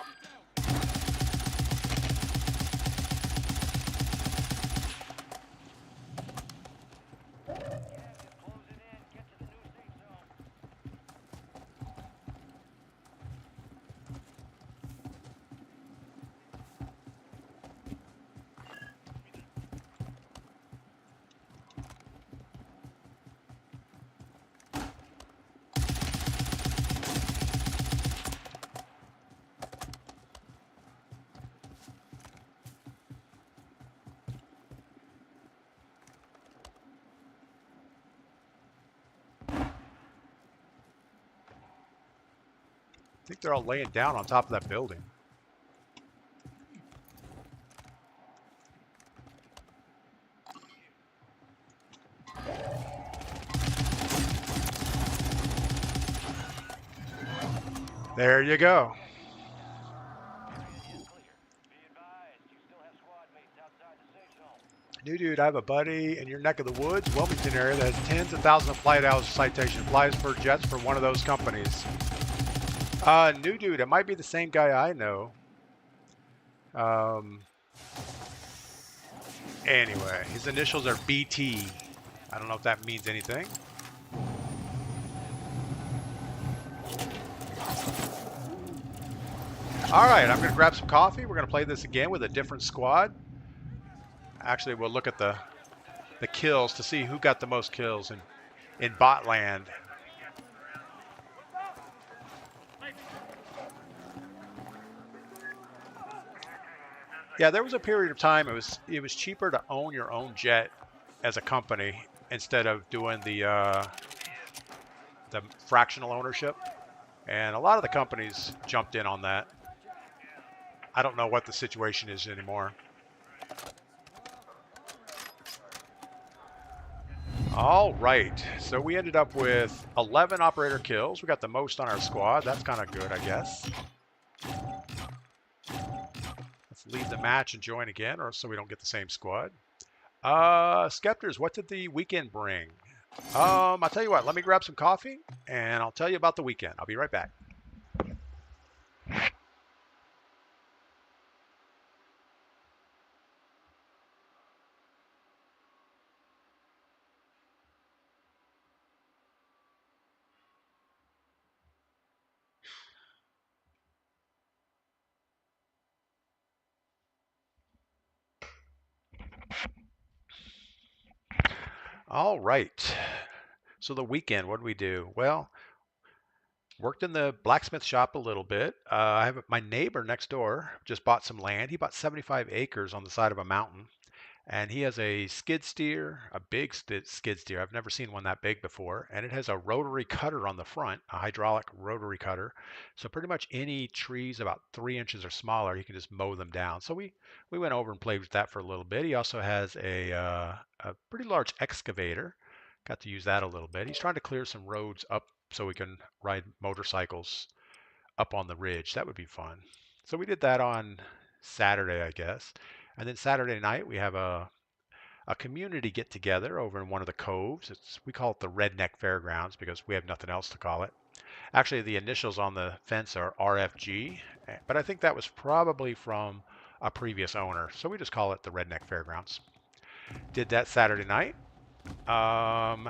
I think they're all laying down on top of that building. There you go. New dude, I have a buddy in your neck of the woods, Wilmington area, that has tens of thousands of flight hours citation, flies for jets for one of those companies. New dude, it might be the same guy I know. Anyway, his initials are BT. I don't know if that means anything. All right, I'm going to grab some coffee. We're going to play this again with a different squad. Actually, we'll look at the kills to see who got the most kills in bot land. Yeah, there was a period of time it was cheaper to own your own jet as a company instead of doing the fractional ownership, and a lot of the companies jumped in on that. I don't know what the situation is anymore. All right, so we ended up with 11 operator kills. We got the most on our squad. That's kind of good, I guess. Let's leave the match and join again, or so we don't get the same squad. Skepters, what did the weekend bring? I'll tell you what, let me grab some coffee, and I'll tell you about the weekend. I'll be right back. All right. So the weekend, what did we do? Well, worked in the blacksmith shop a little bit. I have my neighbor next door just bought some land. He bought 75 acres on the side of a mountain, and he has a skid steer, a big skid steer. I've never seen one that big before, and it has a rotary cutter on the front, a hydraulic rotary cutter. So pretty much any trees about 3 inches or smaller, he can just mow them down. So we went over and played with that for a little bit. He also has a pretty large excavator. Got to use that a little bit. He's trying to clear some roads up so we can ride motorcycles up on the ridge. That would be fun. So we did that on Saturday, I guess. And then Saturday night we have a community get together over in one of the coves. We call it the Redneck Fairgrounds because we have nothing else to call it. Actually, the initials on the fence are RFG, but I think that was probably from a previous owner. So we just call it the Redneck Fairgrounds. Did that Saturday night.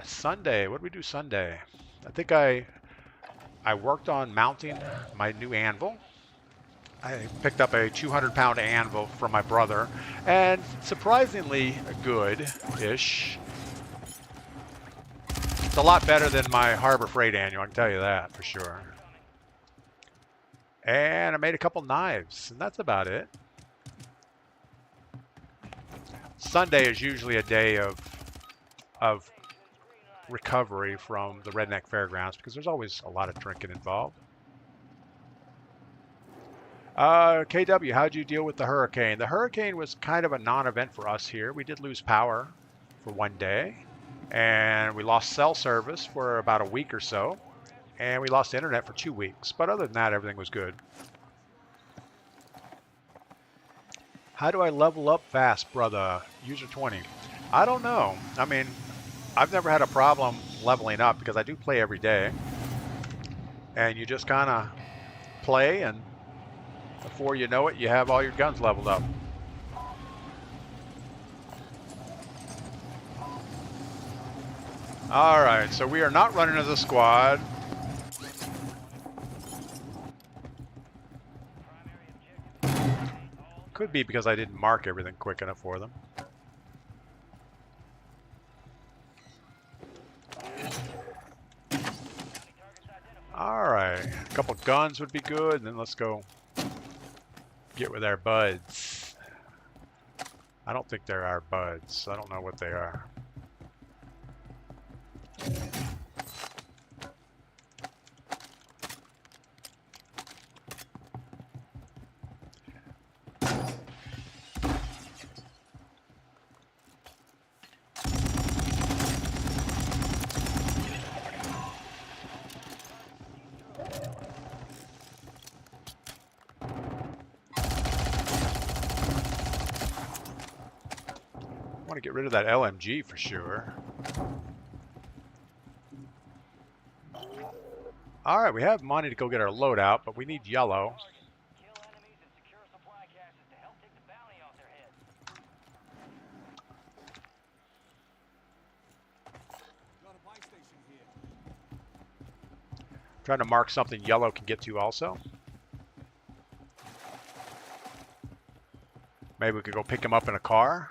Sunday, what did we do Sunday? I think I worked on mounting my new anvil. I picked up a 200-pound anvil from my brother, and surprisingly good-ish. It's a lot better than my Harbor Freight annual, I can tell you that for sure. And I made a couple knives, and that's about it. Sunday is usually a day of recovery from the Redneck Fairgrounds because there's always a lot of drinking involved. KW, how'd you deal with the hurricane? The hurricane was kind of a non-event for us here. We did lose power for one day, and we lost cell service for about a week or so, and we lost internet for 2 weeks. But other than that, everything was good. How do I level up fast, brother? User 20. I don't know. I mean, I've never had a problem leveling up because I do play every day, and you just kind of play, and before you know it, you have all your guns leveled up. All right, so we are not running as a squad. Could be because I didn't mark everything quick enough for them. All right, a couple guns would be good, and then let's go get with our buds. I don't think they're our buds. I don't know what they are. Want to get rid of that LMG for sure. All right, we have money to go get our loadout, but we need yellow. Kill enemies and secure supply caches to help take the bounty off their heads. Got a buy station here. Trying to mark something yellow can get to also. Maybe we could go pick him up in a car.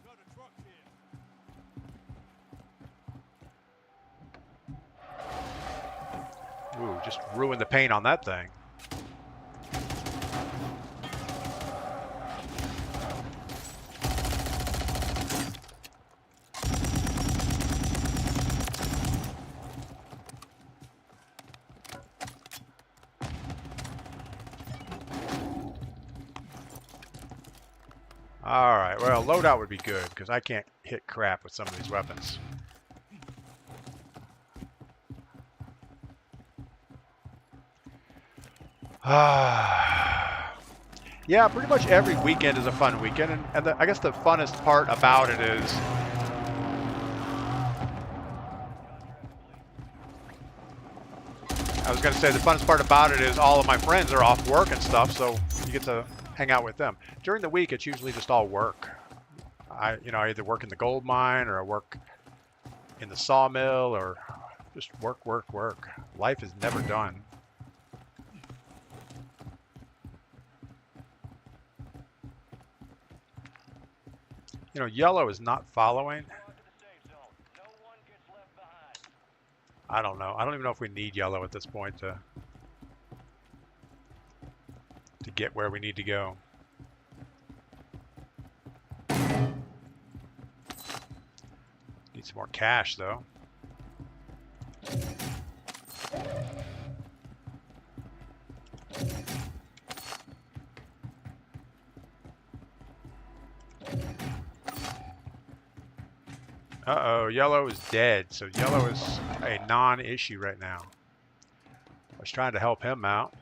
Got a truck here. Ooh, just ruined the paint on that thing. Alright, well, loadout would be good, because I can't hit crap with some of these weapons. Yeah, pretty much every weekend is a fun weekend, and I guess the funnest part about it is I was going to say the funnest part about it is all of my friends are off work and stuff, so you get to hang out with them. During the week, it's usually just all work. I either work in the gold mine or I work in the sawmill or just work, work, work. Life is never done. You know, yellow is not following. I don't know. I don't even know if we need yellow at this point to get where we need to go. Need some more cash, though. Uh-oh, yellow is dead, so yellow is a non-issue right now. I was trying to help him out.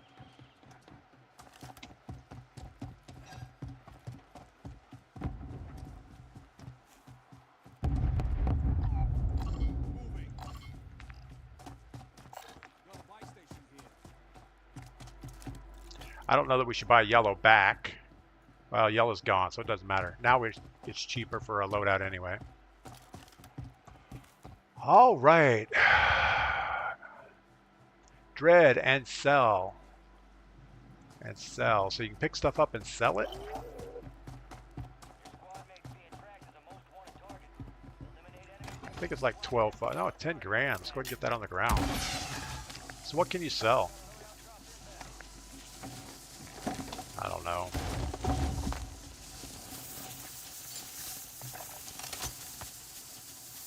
Moving. Got a buy station here. I don't know that we should buy yellow back. Well, yellow's gone, so it doesn't matter. Now it's cheaper for a loadout anyway. All right. Dread and sell. And sell. So you can pick stuff up and sell it? I think it's like 12. No, 10 grand. Let's go ahead and get that on the ground. So what can you sell? I don't know.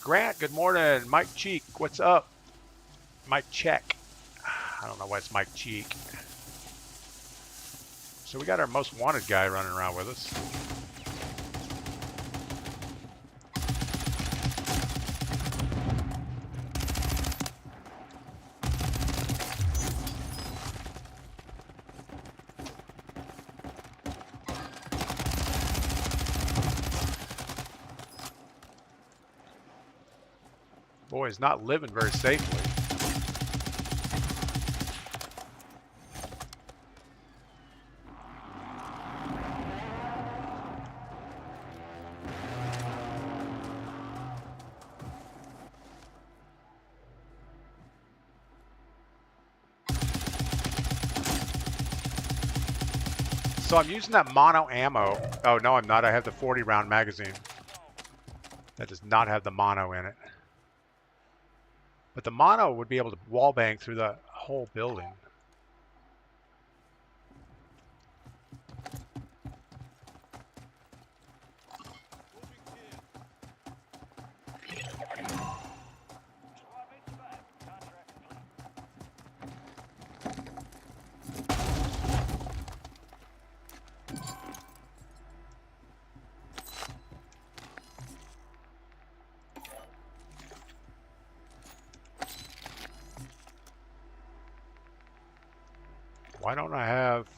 Grant, good morning. Mike Cheek, what's up? Mike Check. I don't know why it's Mike Cheek. So we got our most wanted guy running around with us. Boy, he's not living very safely. So I'm using that mono ammo. Oh, no, I'm not. I have the 40 round magazine. That does not have the mono in it. But the mono would be able to wallbang through the whole building. Why don't I have...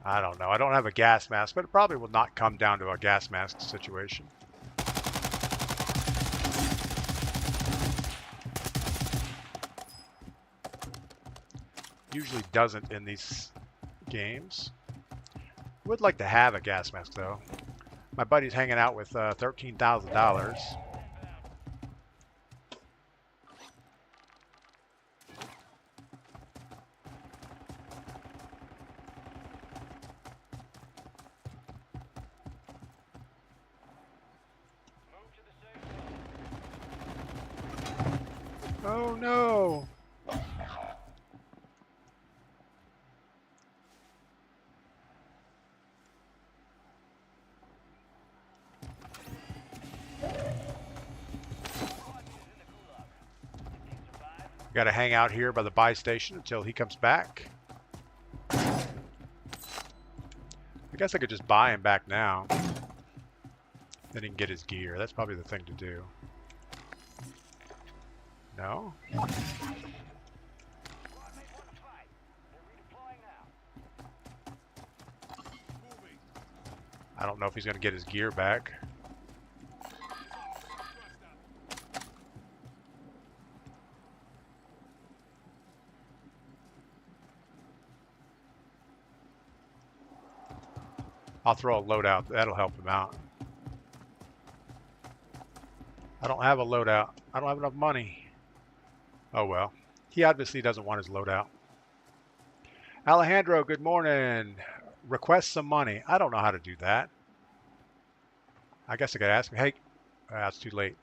I don't know. I don't have a gas mask, but it probably will not come down to a gas mask situation. Usually doesn't in these games. Would like to have a gas mask though. My buddy's hanging out with $13,000. Oh no! We got to hang out here by the buy station until he comes back. I guess I could just buy him back now. Then he can get his gear. That's probably the thing to do. No? Squad mate won the fight. They're redeploying now. Moving. I don't know if he's going to get his gear back. I'll throw a loadout. That'll help him out. I don't have a loadout. I don't have enough money. Oh well. He obviously doesn't want his loadout. Alejandro, good morning. Request some money. I don't know how to do that. I guess I could ask him. Hey, it's too late.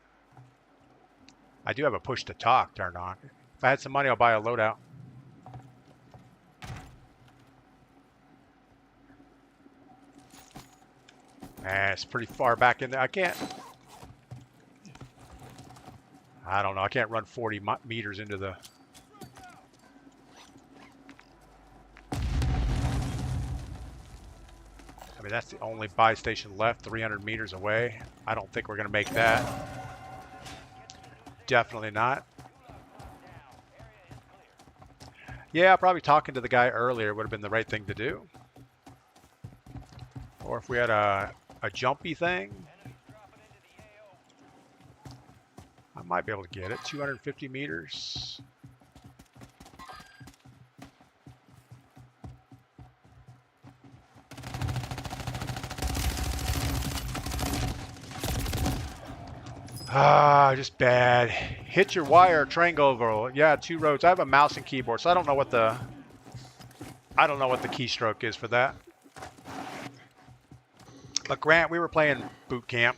I do have a push to talk turned on. If I had some money, I'll buy a loadout. It's pretty far back in there. I can't. I don't know. I can't run 40 meters into the. I mean, that's the only buy station left, 300 meters away. I don't think we're going to make that. Definitely not. Yeah, probably talking to the guy earlier would have been the right thing to do. Or if we had a jumpy thing, I might be able to get it. 250 meters. Just bad. Hit your wire, triangle. Yeah, 2 roads. I have a mouse and keyboard, so I don't know what the keystroke is for that. But Grant, we were playing boot camp.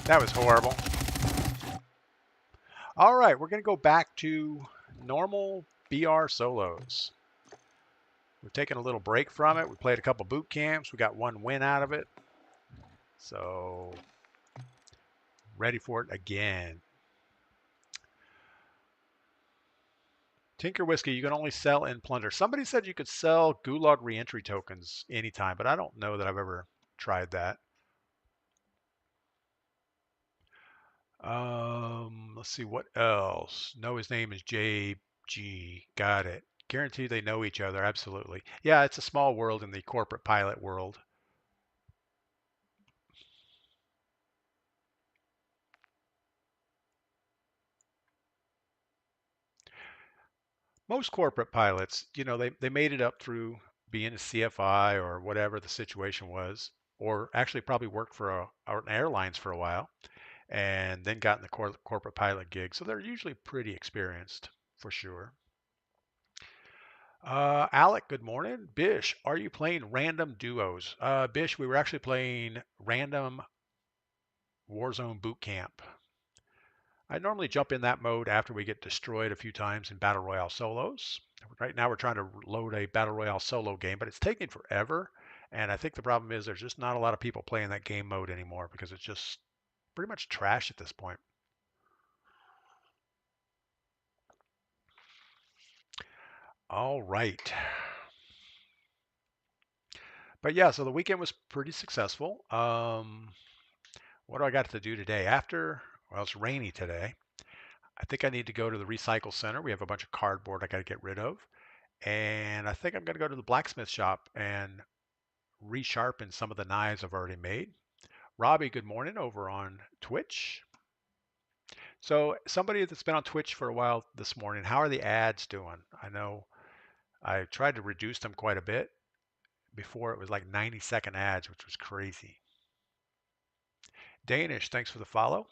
That was horrible. All right, we're going to go back to normal BR solos. We're taking a little break from it. We played a couple boot camps. We got 1 win out of it. So, ready for it again. Tinker Whiskey, you can only sell in plunder. Somebody said you could sell Gulag reentry tokens anytime, but I don't know that I've ever tried that. Let's see what else. No, his name is JG. Got it. Guarantee they know each other. Absolutely. Yeah, it's a small world in the corporate pilot world. Most corporate pilots, you know, they made it up through being a CFI or whatever the situation was, or actually probably worked for an airlines for a while, and then got in the corporate pilot gig. So they're usually pretty experienced, for sure. Alec, good morning. Bish, are you playing random duos? Bish, we were actually playing random Warzone boot camp. I normally jump in that mode after we get destroyed a few times in Battle Royale solos. Right now we're trying to load a Battle Royale solo game, but it's taking forever. And I think the problem is there's just not a lot of people playing that game mode anymore because it's just pretty much trash at this point. All right. But yeah, so the weekend was pretty successful. What do I got to do today? Well, it's rainy today. I think I need to go to the recycle center. We have a bunch of cardboard I got to get rid of. And I think I'm going to go to the blacksmith shop and resharpen some of the knives I've already made. Robbie, good morning over on Twitch. So somebody that's been on Twitch for a while this morning, how are the ads doing? I know I tried to reduce them quite a bit. Before it was like 90-second ads, which was crazy. Danish, thanks for the follow.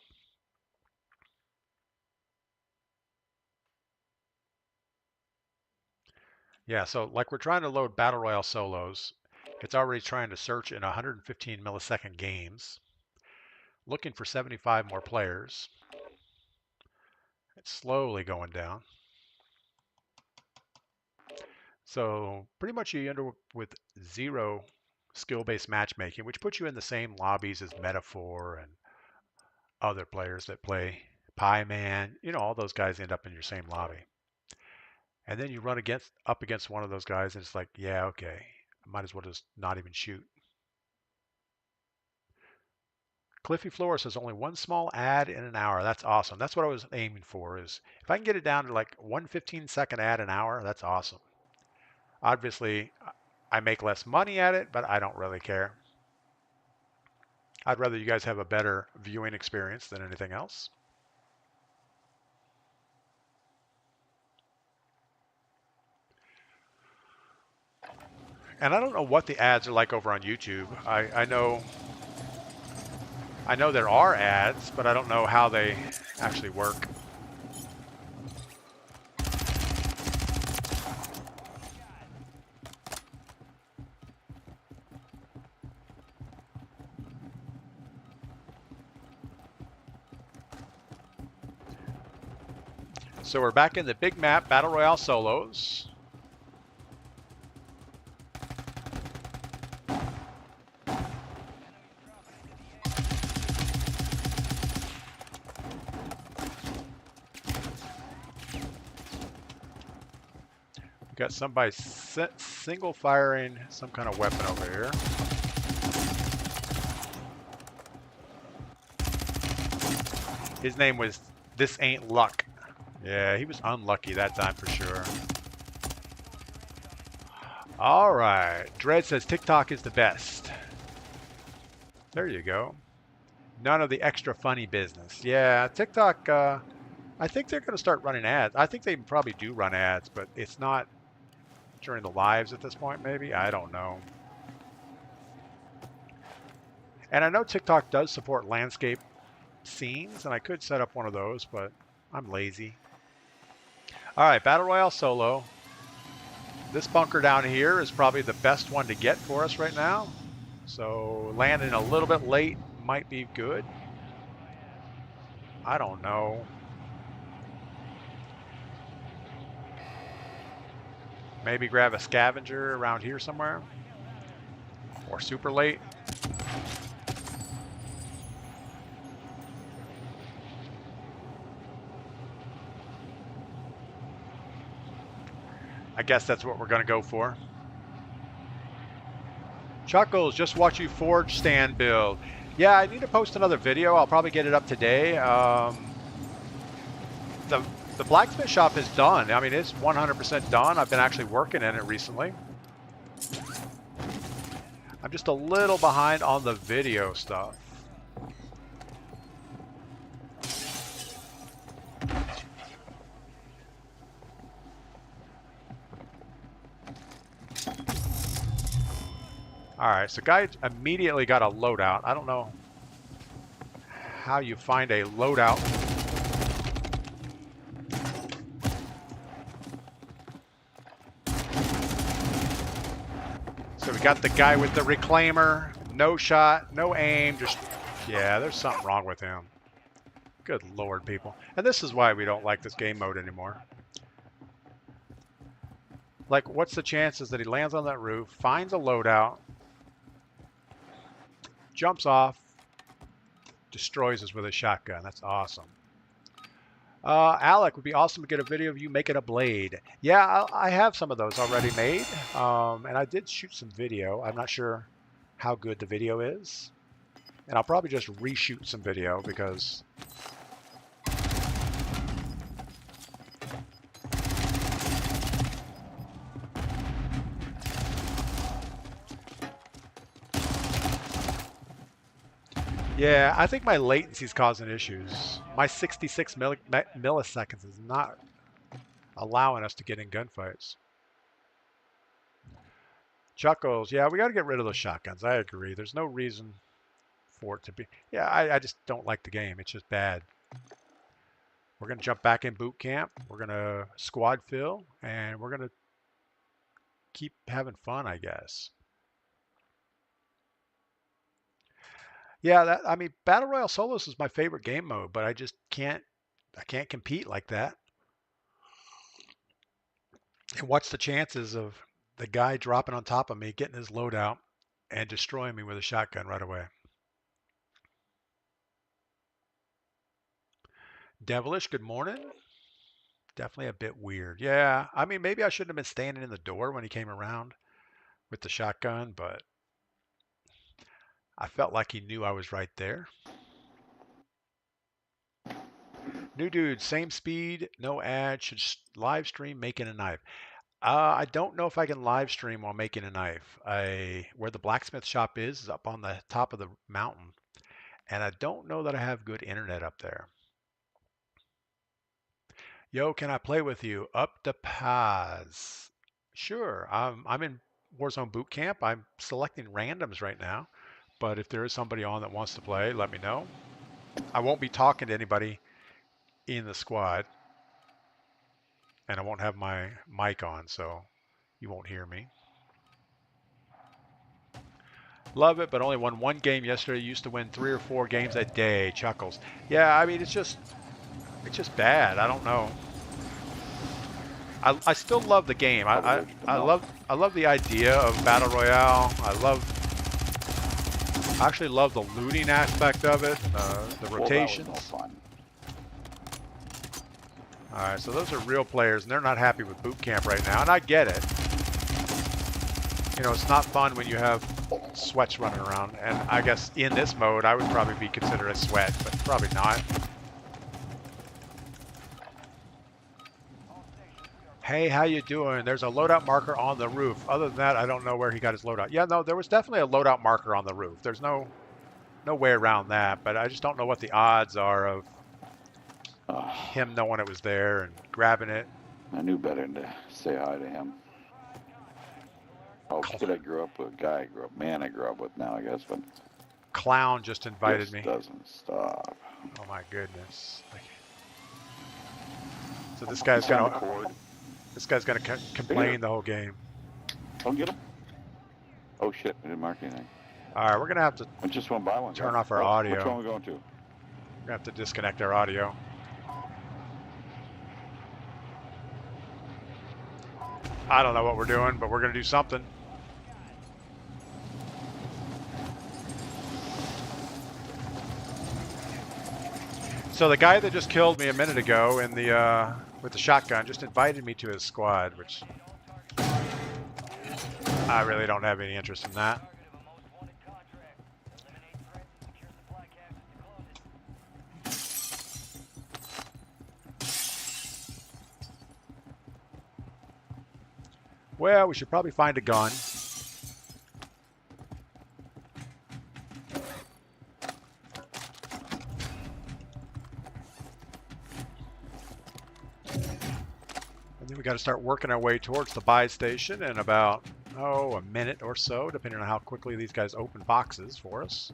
Yeah, so like we're trying to load Battle Royale solos. It's already trying to search in 115 millisecond games. Looking for 75 more players. It's slowly going down. So pretty much you end up with 0 skill-based matchmaking, which puts you in the same lobbies as Metaphor and other players that play Pie Man, you know, all those guys end up in your same lobby. And then you run up against one of those guys, and it's like, yeah, okay, I might as well just not even shoot. Cliffy Floor says only one small ad in an hour. That's awesome. That's what I was aiming for. Is if I can get it down to like 1 15-second ad an hour, that's awesome. Obviously, I make less money at it, but I don't really care. I'd rather you guys have a better viewing experience than anything else. And I don't know what the ads are like over on YouTube. I know there are ads, but I don't know how they actually work. So we're back in the big map Battle Royale solos. We got somebody single firing some kind of weapon over here. His name was This Ain't Luck. Yeah, he was unlucky that time for sure. All right. Dread says TikTok is the best. There you go. None of the extra funny business. Yeah, TikTok, I think they're going to start running ads. I think they probably do run ads, but it's not during the lives at this point, maybe. I don't know. And I know TikTok does support landscape scenes, and I could set up one of those, but I'm lazy. All right, Battle Royale solo. This bunker down here is probably the best one to get for us right now. So landing a little bit late might be good. I don't know. Maybe grab a scavenger around here somewhere. Or super late. I guess that's what we're going to go for. Chuckles, just watch you forge stand build. Yeah, I need to post another video. I'll probably get it up today. The blacksmith shop is done. I mean, it's 100% done. I've been actually working in it recently. I'm just a little behind on the video stuff. All right, so guy immediately got a loadout. I don't know how you find a loadout. So we got the guy with the reclaimer, no shot, no aim, just, yeah, there's something wrong with him. Good Lord, people. And this is why we don't like this game mode anymore. Like, what's the chances that he lands on that roof, finds a loadout, jumps off, destroys us with a shotgun? That's awesome. Alec, would be awesome to get a video of you making a blade. Yeah, I have some of those already made, and I did shoot some video. I'm not sure how good the video is, and I'll probably just reshoot some video because yeah, I think my latency is causing issues. My 66 milliseconds is not allowing us to get in gunfights. Chuckles, yeah, we got to get rid of those shotguns. I agree. There's no reason for it to be. Yeah, I just don't like the game. It's just bad. We're going to jump back in boot camp. We're going to squad fill, and we're going to keep having fun, I guess. Yeah, I mean, Battle Royale Solos is my favorite game mode, but I just can't compete like that. And what's the chances of the guy dropping on top of me, getting his loadout, and destroying me with a shotgun right away? Devilish, good morning. Definitely a bit weird. Yeah, I mean, maybe I shouldn't have been standing in the door when he came around with the shotgun, but I felt like he knew I was right there. New dude, same speed, no ad, should live stream making a knife. I don't know if I can live stream while making a knife. Where the blacksmith shop is up on the top of the mountain, and I don't know that I have good internet up there. Yo, can I play with you? Up the Paz. Sure. I'm in Warzone boot camp. I'm selecting randoms right now, but if there is somebody on that wants to play, let me know. I won't be talking to anybody in the squad, and I won't have my mic on, so you won't hear me. Love it, but only won one game yesterday. Used to win 3 or 4 games a day. Chuckles. Yeah, I mean it's just bad. I don't know. I still love the game. I love the idea of battle royale. I actually love the looting aspect of it, the rotations. Well, that was no fun. All right, so those are real players, and they're not happy with boot camp right now, and I get it. You know, it's not fun when you have sweats running around, and I guess in this mode, I would probably be considered a sweat, but probably not. Hey, how you doing? There's a loadout marker on the roof. Other than that, I don't know where he got his loadout. Yeah, no, there was definitely a loadout marker on the roof. There's no way around that, but I just don't know what the odds are of him knowing it was there and grabbing it. I knew better than to say hi to him. Oh, kid I grew up with, guy I grew up, man I grew up with now, I guess, but Clown just invited me. Doesn't stop. Oh my goodness. So this guy's gonna complain the whole game. Don't get him. Oh shit, I didn't mark anything. All right, we're gonna have to I just went by one. turn off our audio. Which one are we going to? We're gonna have to disconnect our audio. I don't know what we're doing, but we're gonna do something. So the guy that just killed me a minute ago in the with the shotgun just invited me to his squad, which I really don't have any interest in that. Well, we should probably find a gun. And then we got to start working our way towards the buy station in about, a minute or so, depending on how quickly these guys open boxes for us.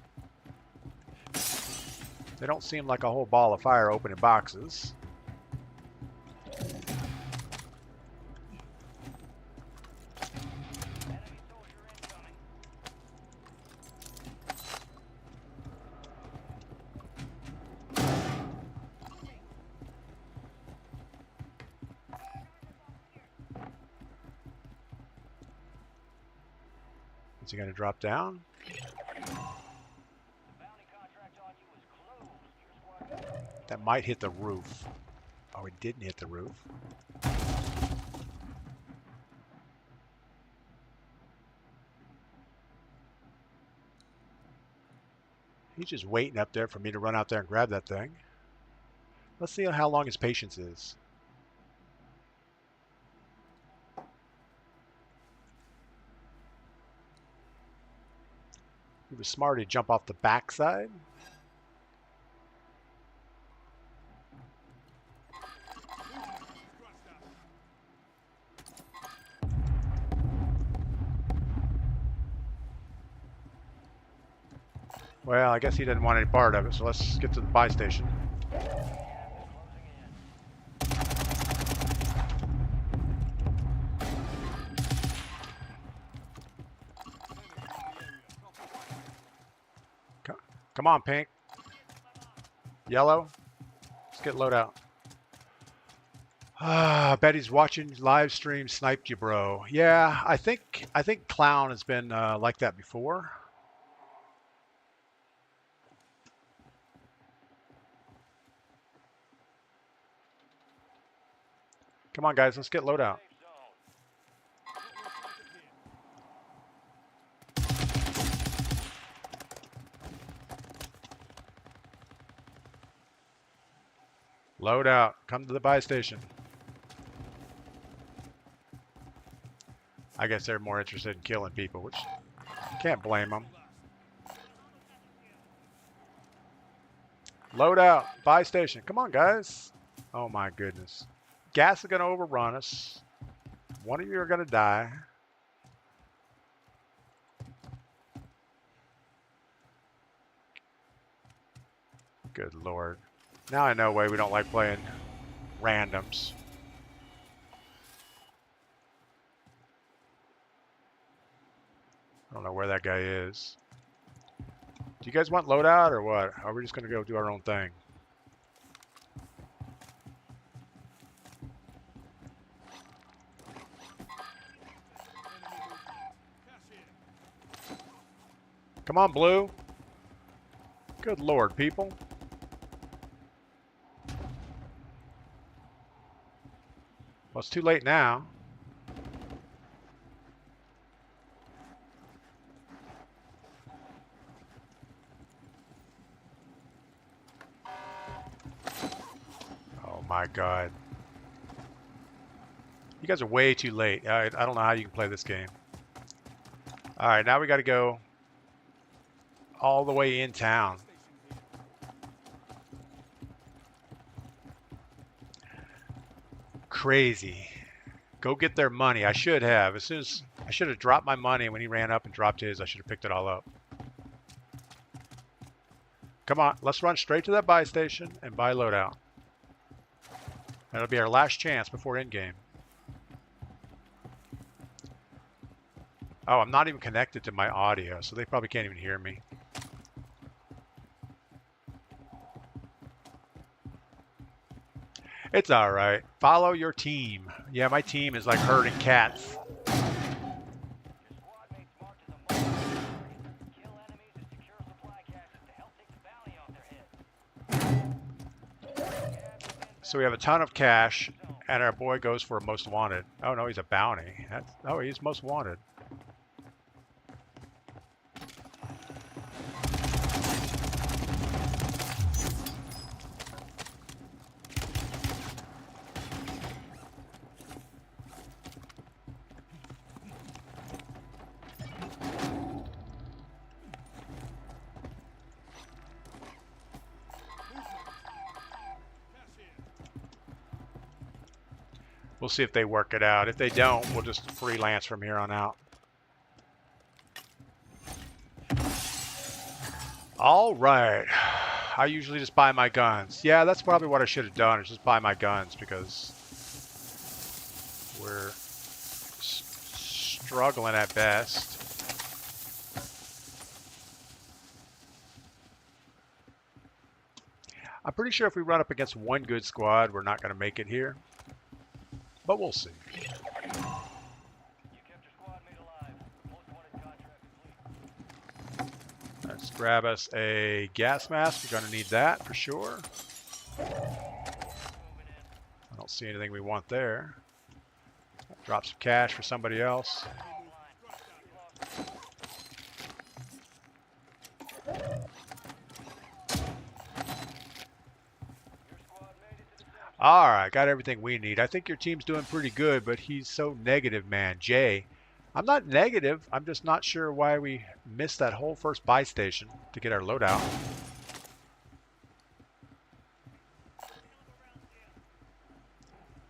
They don't seem like a whole ball of fire opening boxes. Is he going to drop down? That might hit the roof. Oh, it didn't hit the roof. He's just waiting up there for me to run out there and grab that thing. Let's see how long his patience is. He was smart to jump off the backside. Well, I guess he didn't want any part of it, so let's get to the buy station. Come on, pink. Yellow. Let's get loadout. I bet he's watching live stream. Sniped you, bro. Yeah, I think Clown has been like that before. Come on, guys. Let's get loadout. Loadout. Come to the buy station. I guess they're more interested in killing people, which can't blame them. Loadout. Buy station. Come on, guys. Oh, my goodness. Gas is going to overrun us. One of you are going to die. Good Lord. Now I know why we don't like playing randoms. I don't know where that guy is. Do you guys want loadout or what? Are we just going to go do our own thing? Come on, Blue. Good Lord, people. Well, it's too late now. Oh my God. You guys are way too late. I don't know how you can play this game. All right, now we got to go all the way in town. Crazy. Go get their money. I should have. As soon as I should have dropped my money, and when he ran up and dropped his, I should have picked it all up. Come on, let's run straight to that buy station and buy loadout. That'll be our last chance before endgame. Oh, I'm not even connected to my audio, so they probably can't even hear me. It's all right. Follow your team. Yeah, my team is like herding cats. So we have a ton of cash, and our boy goes for most wanted. Oh no, he's a bounty. Oh, he's most wanted. We'll see if they work it out. If they don't, we'll just freelance from here on out. All right. I usually just buy my guns. Yeah, that's probably what I should have done, is just buy my guns, because we're struggling at best. I'm pretty sure if we run up against one good squad, we're not going to make it here. But we'll see. You kept your squad mate alive. Most wanted contract complete. Let's grab us a gas mask. We're going to need that for sure. I don't see anything we want there. Drop some cash for somebody else. All right, got everything we need. I think your team's doing pretty good, but he's so negative, man. Jay, I'm not negative. I'm just not sure why we missed that whole first buy station to get our loadout.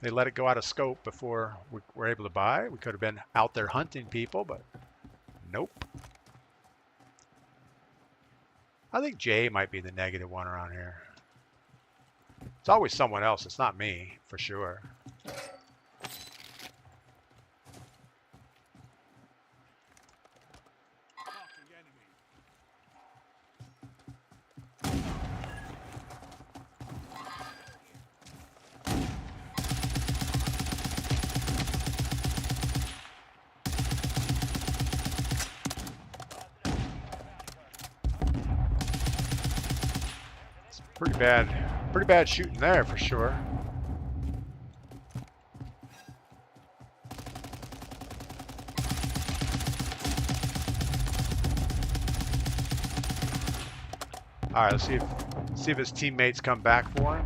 They let it go out of scope before we were able to buy. We could have been out there hunting people, but nope. I think Jay might be the negative one around here. It's always someone else. It's not me, for sure. It's pretty bad shooting there for sure. All right, let's see if his teammates come back for him.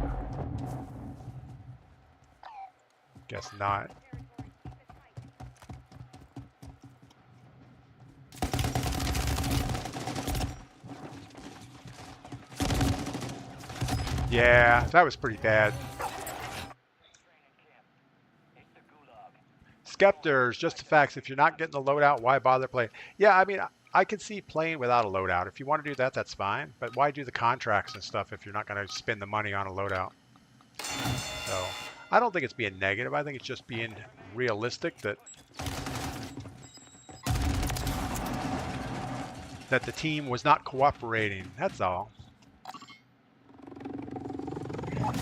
Guess not. Yeah, that was pretty bad. Skeptors, just the facts. If you're not getting the loadout, why bother playing? Yeah, I mean, I can see playing without a loadout. If you want to do that, that's fine. But why do the contracts and stuff if you're not going to spend the money on a loadout? So I don't think it's being negative. I think it's just being realistic that the team was not cooperating. That's all.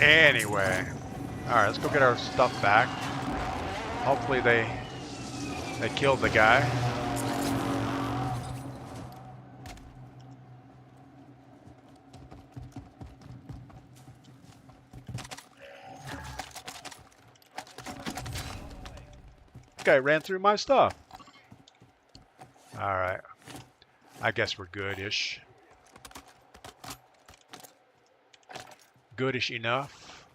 Anyway, all right, let's go get our stuff back. Hopefully they killed the guy. Guy ran through my stuff. All right, I guess we're good-ish. Goodish enough.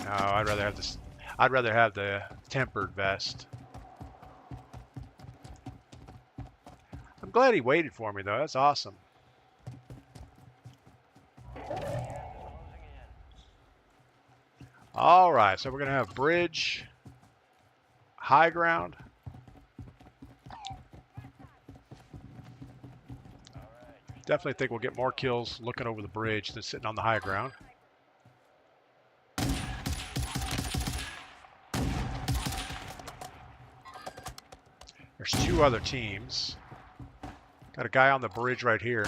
No, I'd rather have this. I'd rather have the tempered vest. I'm glad he waited for me though. That's awesome. All right, so we're gonna have bridge, high ground. Definitely think we'll get more kills looking over the bridge than sitting on the high ground. There's two other teams. Got a guy on the bridge right here.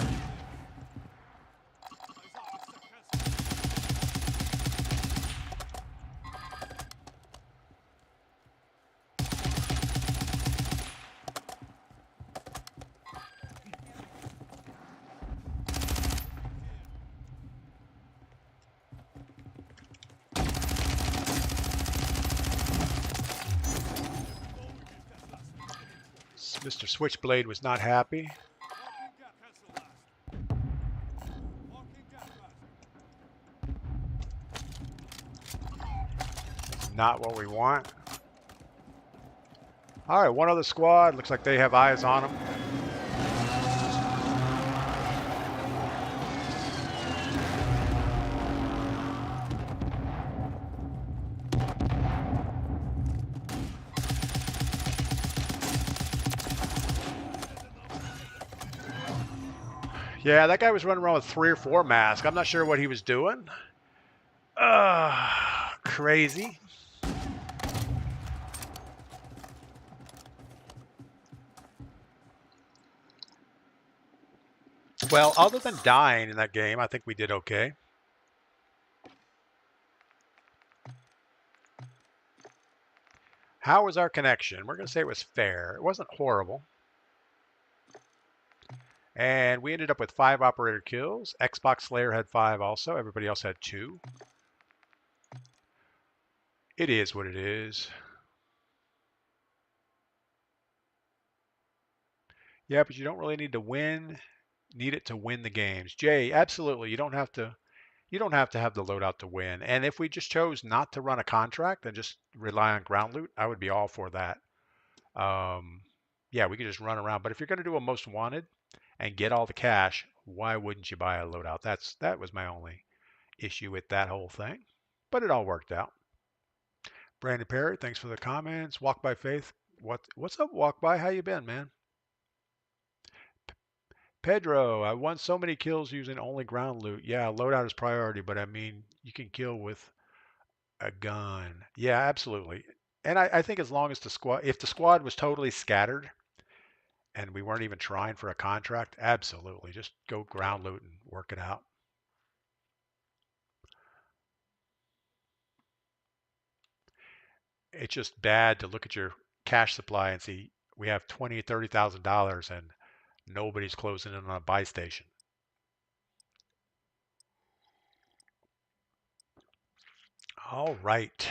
Mr. Switchblade was not happy. That's not what we want. All right, one other squad. Looks like they have eyes on them. Yeah, that guy was running around with 3 or 4 masks. I'm not sure what he was doing. Crazy. Well, other than dying in that game, I think we did okay. How was our connection? We're going to say it was fair. It wasn't horrible. And we ended up with 5 operator kills. Xbox Slayer had 5 also. Everybody else had 2. It is what it is. Yeah, but you don't really need to win. Need it to win the games. Jay, absolutely. You don't have to have the loadout to win. And if we just chose not to run a contract and just rely on ground loot, I would be all for that. Yeah, we could just run around. But if you're going to do a most wanted and get all the cash, why wouldn't you buy a loadout? That was my only issue with that whole thing. But it all worked out. Brandon Perry, thanks for the comments. Walk by Faith. What's up, Walk by? How you been, man? Pedro, I won so many kills using only ground loot. Yeah, loadout is priority, but I mean, you can kill with a gun. Yeah, absolutely. And I think as long as if the squad was totally scattered and we weren't even trying for a contract, absolutely. Just go ground loot and work it out. It's just bad to look at your cash supply and see we have $20,000, $30,000 and nobody's closing in on a buy station. All right.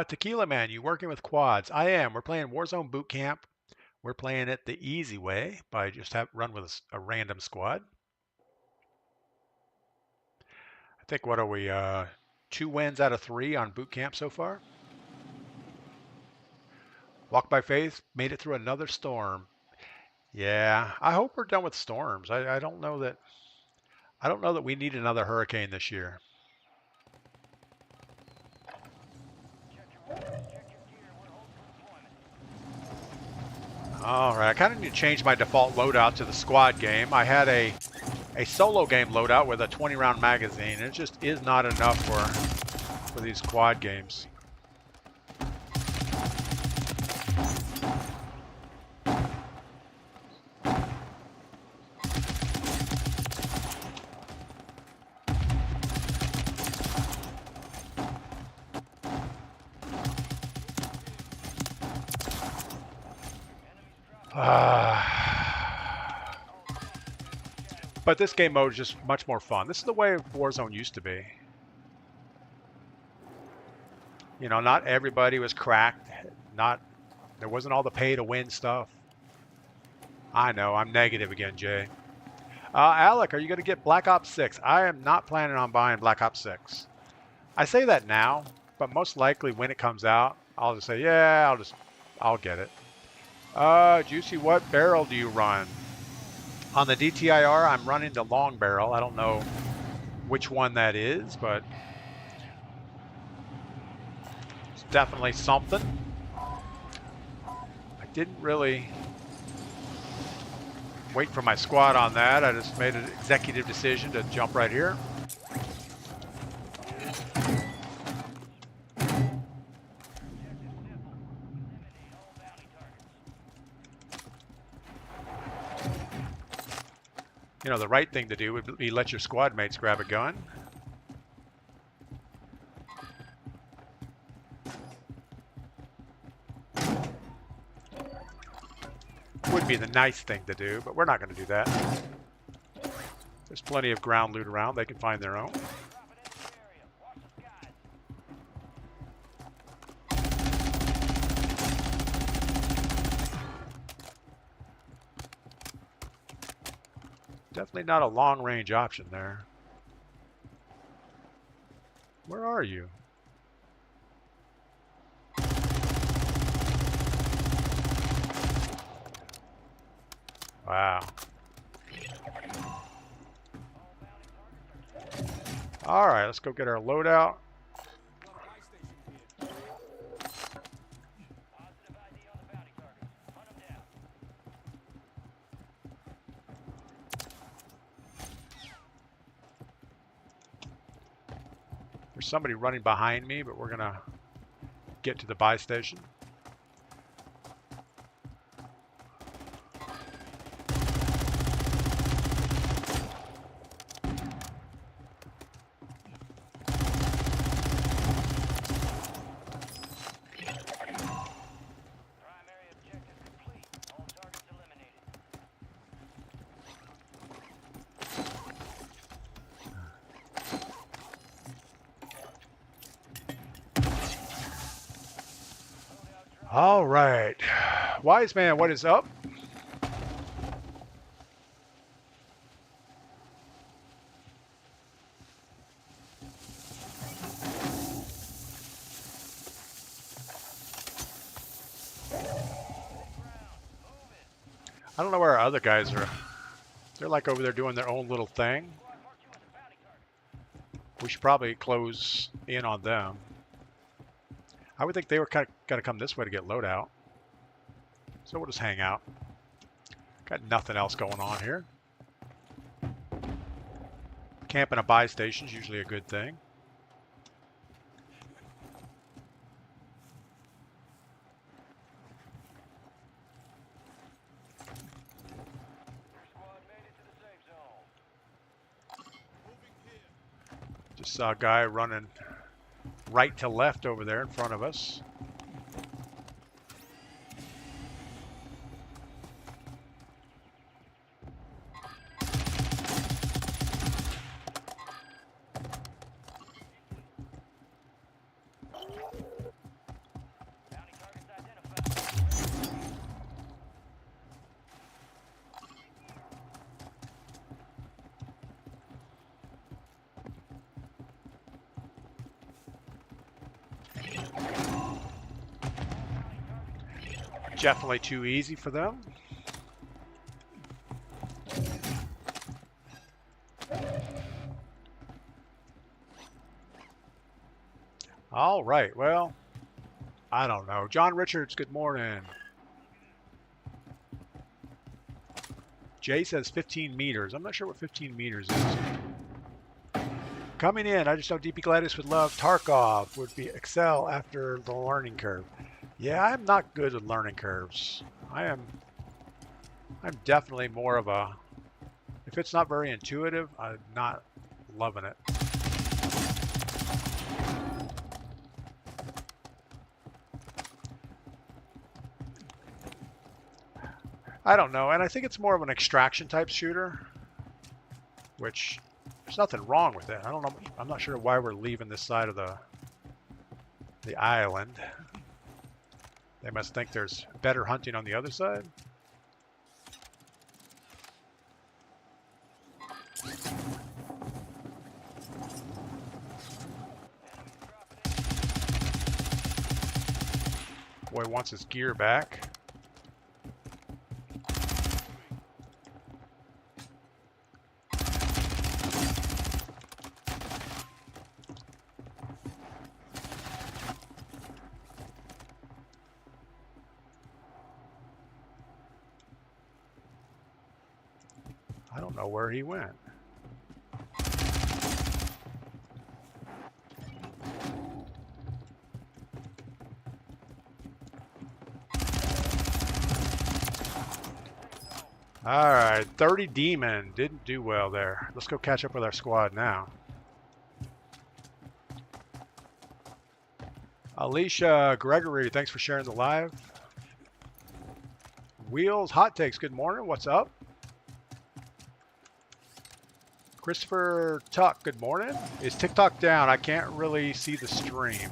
Tequila Man, you working with quads? I am. We're playing Warzone Boot Camp. We're playing it the easy way by just run with a random squad. I think, what are we, 2 wins out of 3 on boot camp so far? Walk by faith, made it through another storm. Yeah, I hope we're done with storms. I don't know that we need another hurricane this year. All right, I kind of need to change my default loadout to the squad game. I had a solo game loadout with a 20-round magazine. It just is not enough for these quad games. But this game mode is just much more fun. This is the way Warzone used to be. You know, not everybody was cracked. There wasn't all the pay to win stuff. I know, I'm negative again, Jay. Alec, are you going to get Black Ops 6? I am not planning on buying Black Ops 6. I say that now, but most likely when it comes out, I'll just say, yeah, I'll get it. Juicy, what barrel do you run? On the DTIR, I'm running the long barrel. I don't know which one that is, but it's definitely something. I didn't really wait for my squad on that. I just made an executive decision to jump right here. You know, the right thing to do would be let your squad mates grab a gun. Would be the nice thing to do, but we're not going to do that. There's plenty of ground loot around. They can find their own. Definitely not a long-range option there. Where are you? Wow. All right, let's go get our loadout. There's somebody running behind me, but we're gonna get to the buy station. All right. Wise man, what is up? I don't know where our other guys are. They're like over there doing their own little thing. We should probably close in on them. I would think they were kind of got to come this way to get loadout. So we'll just hang out. Got nothing else going on here. Camping a buy station is usually a good thing. Just saw a guy running right to left over there in front of us. Definitely too easy for them. All right, well, I don't know. John Richards, good morning. Jay says 15 meters. I'm not sure what 15 meters is. Coming in, I just know DPGladius would love Tarkov, would be excel after the learning curve. Yeah, I'm not good with learning curves. I'm definitely more of a, if it's not very intuitive, I'm not loving it. I don't know, and I think it's more of an extraction type shooter, which there's nothing wrong with it. I don't know. I'm not sure why we're leaving this side of the island. They must think there's better hunting on the other side. Boy wants his gear back. I don't know where he went. All right, 30 Demon didn't do well there. Let's go catch up with our squad now. Alicia Gregory, thanks for sharing the live. Wheels Hot Takes, good morning. What's up? Christopher Tuck, good morning. Is TikTok down? I can't really see the stream.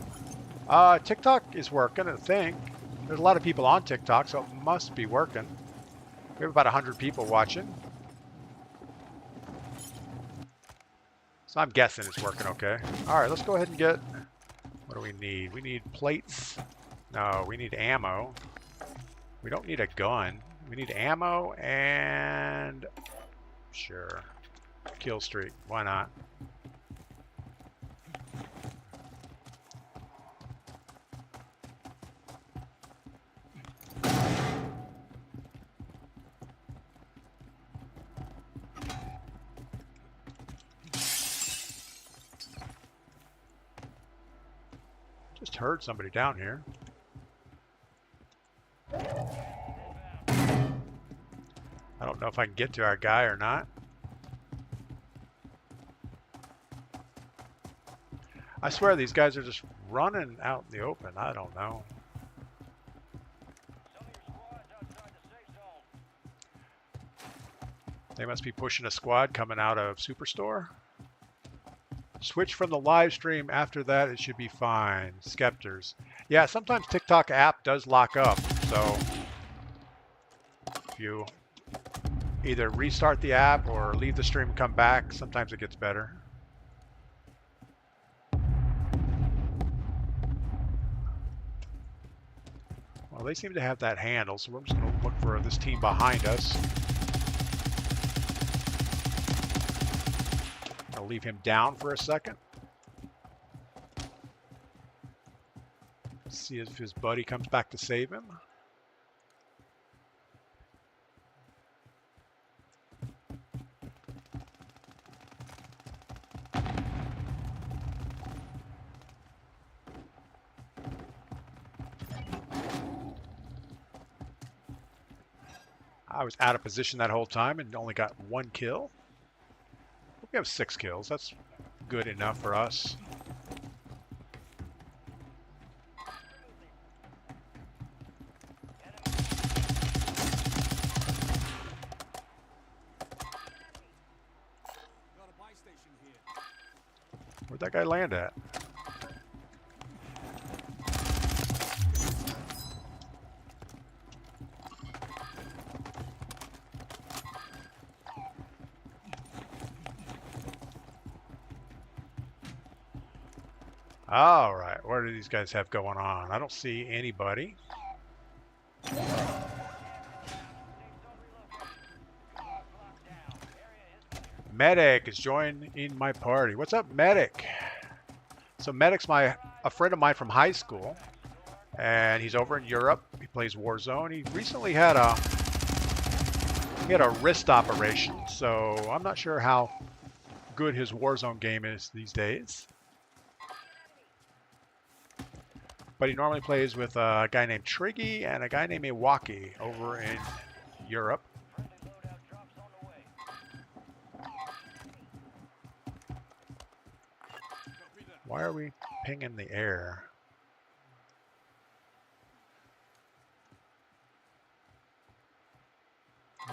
TikTok is working, I think. There's a lot of people on TikTok, so it must be working. We have about 100 people watching. So I'm guessing it's working okay. All right, let's go ahead and get, what do we need? We need plates. No, we need ammo. We don't need a gun. We need ammo and, sure, kill streak. Why not? Just heard somebody down here. I don't know if I can get to our guy or not. I swear these guys are just running out in the open. I don't know. Some of your squad's outside the safe zone. They must be pushing a squad coming out of Superstore. Switch from the live stream. After that, it should be fine. Skepters. Yeah, sometimes TikTok app does lock up. So if you either restart the app or leave the stream and come back, sometimes it gets better. Well, they seem to have that handle, so we're just going to look for this team behind us. I'll leave him down for a second. See if his buddy comes back to save him. I was out of position that whole time and only got 1 kill. We have 6 kills. That's good enough for us. Got a buy station here. Where'd that guy land at? All right, what do these guys have going on? I don't see anybody. Medic is joining my party. What's up, Medic? So Medic's a friend of mine from high school, and he's over in Europe. He plays Warzone. He recently had a wrist operation, so I'm not sure how good his Warzone game is these days. But he normally plays with a guy named Triggy and a guy named Iwaki over in Europe. Why are we pinging the air?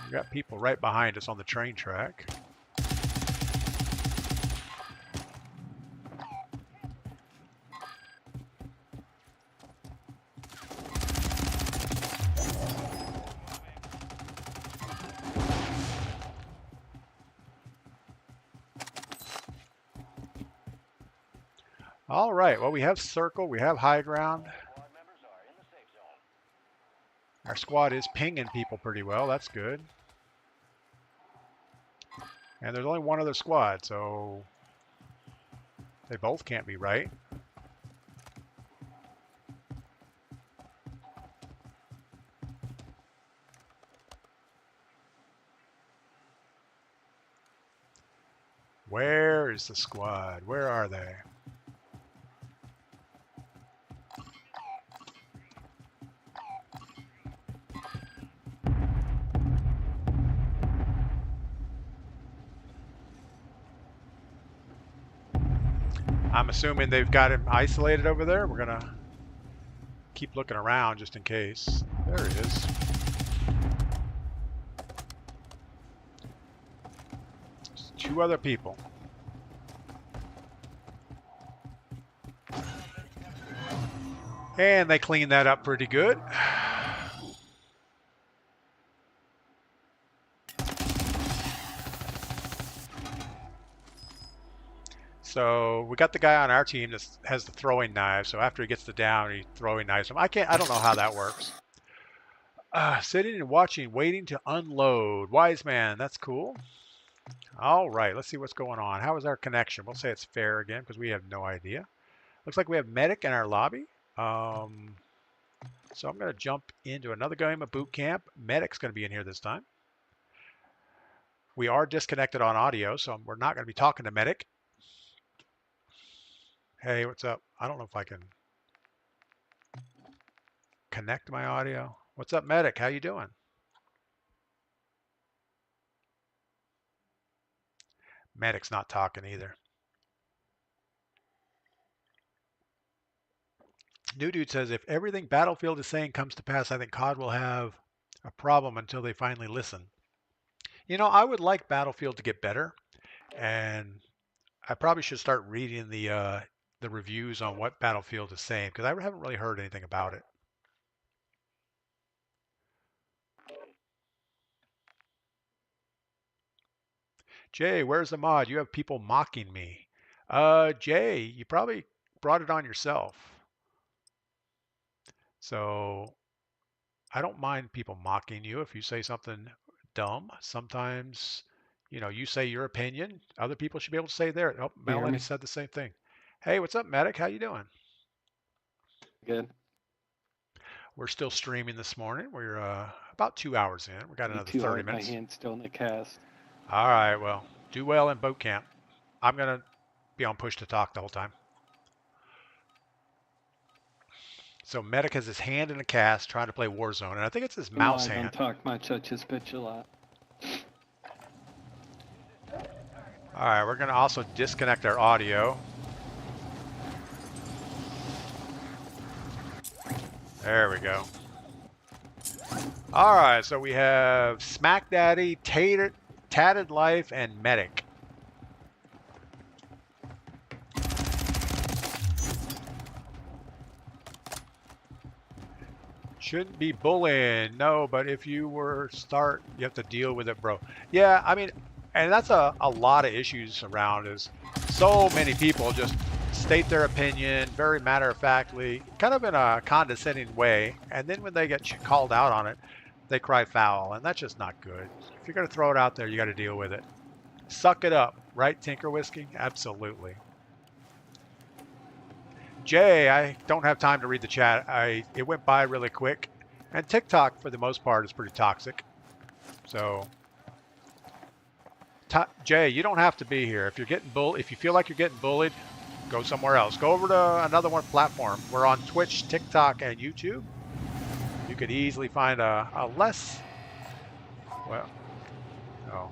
We got people right behind us on the train track. All right, well, we have circle, we have high ground. Our squad is pinging people pretty well. That's good. And there's only one other squad, so they both can't be right. Where is the squad? Where are they? I'm assuming they've got him isolated over there. We're going to keep looking around just in case. There he is. Just 2 other people. And they cleaned that up pretty good. So we got the guy on our team that has the throwing knife. So after he gets the down, he throwing knives him. I don't know how that works. Sitting and watching, waiting to unload. Wise man, that's cool. All right, let's see what's going on. How is our connection? We'll say it's fair again because we have no idea. Looks like we have medic in our lobby. So I'm going to jump into another game of boot camp. Medic's going to be in here this time. We are disconnected on audio, so we're not going to be talking to medic. Hey, what's up? I don't know if I can connect my audio. What's up, medic? How you doing? Medic's not talking either. New Dude says, if everything Battlefield is saying comes to pass, I think COD will have a problem until they finally listen. You know, I would like Battlefield to get better, and I probably should start reading the reviews on what Battlefield is saying, because I haven't really heard anything about it. Jay, where's the mod? You have people mocking me. Jay, you probably brought it on yourself. So I don't mind people mocking you if you say something dumb. Sometimes, you know, you say your opinion. Other people should be able to say theirs. Oh, Melanie said the same thing. Hey, what's up, medic? How you doing? Good. We're still streaming this morning. We're about 2 hours in. We got another 30 minutes. My hand's still in the cast. All right, well, do well in boot camp. I'm going to be on push to talk the whole time. So Medic has his hand in a cast trying to play Warzone, and I think it's his mouse hand. I don't talk much, I just bitch a lot. All right, we're going to also disconnect our audio. There we go. All right, so we have Smack Daddy, Tatted Life, and Medic. Shouldn't be bullying. No, but if you were start, you have to deal with it, bro. Yeah, I mean, and that's a lot of issues around is so many people just state their opinion very matter-of-factly, kind of in a condescending way, and then when they get called out on it, they cry foul, and that's just not good. If you're going to throw it out there, you got to deal with it. Suck it up, right, Tinker Whiskey? Absolutely. Jay, I don't have time to read the chat. It went by really quick, and TikTok, for the most part, is pretty toxic. So, Jay, you don't have to be here. If you're getting if you feel like you're getting bullied, go somewhere else. Go over to another one platform. We're on Twitch, TikTok, and YouTube. You could easily find a less, well, oh.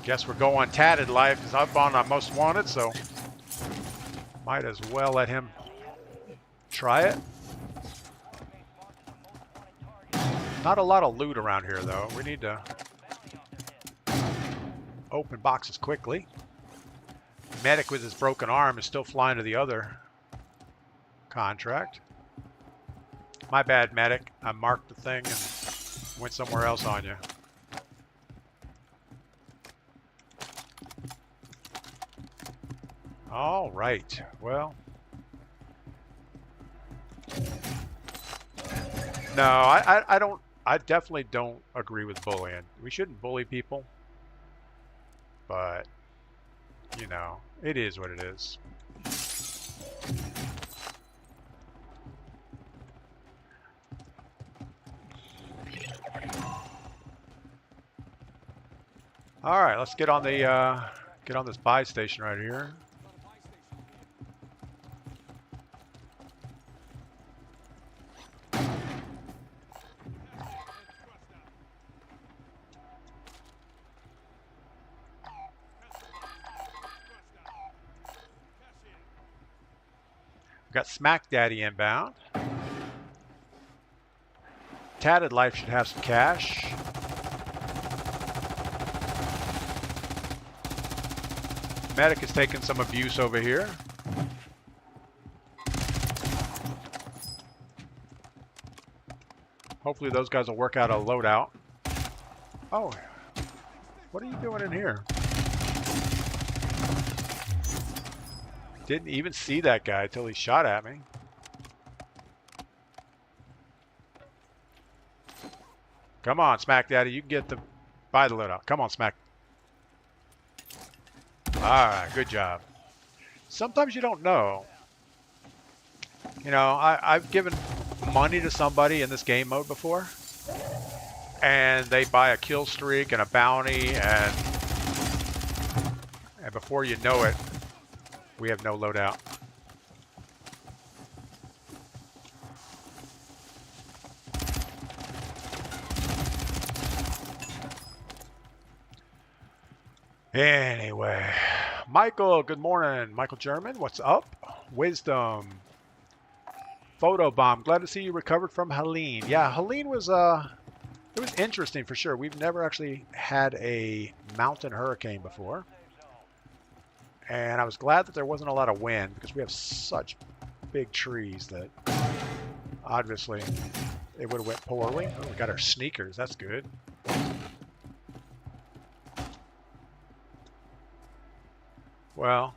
Guess we're going Tatted Life because I'm on Most Wanted, so might as well let him try it. Not a lot of loot around here, though. We need to open boxes quickly. Medic with his broken arm is still flying to the other contract. My bad, Medic. I marked the thing and went somewhere else on you. All right. Well. No, I don't. I definitely don't agree with bullying. We shouldn't bully people. But, you know, it is what it is. All right, let's get on this buy station right here. Got Smack Daddy inbound. Tatted Life should have some cash. Medic is taking some abuse over here. Hopefully those guys will work out a loadout. Oh, what are you doing in here? Didn't even see that guy until he shot at me. Come on, Smack Daddy. You can get the buy the loadout. Come on, Smack. Alright, good job. Sometimes you don't know. You know, I've given money to somebody in this game mode before. And they buy a kill streak and a bounty and before you know it, we have no loadout. Anyway, Michael, good morning. Michael German, what's up? Wisdom. Photobomb, glad to see you recovered from Helene. Yeah, Helene was it was interesting for sure. We've never actually had a mountain hurricane before. And I was glad that there wasn't a lot of wind because we have such big trees that obviously it would have went poorly. Oh, we got our sneakers. That's good. Well,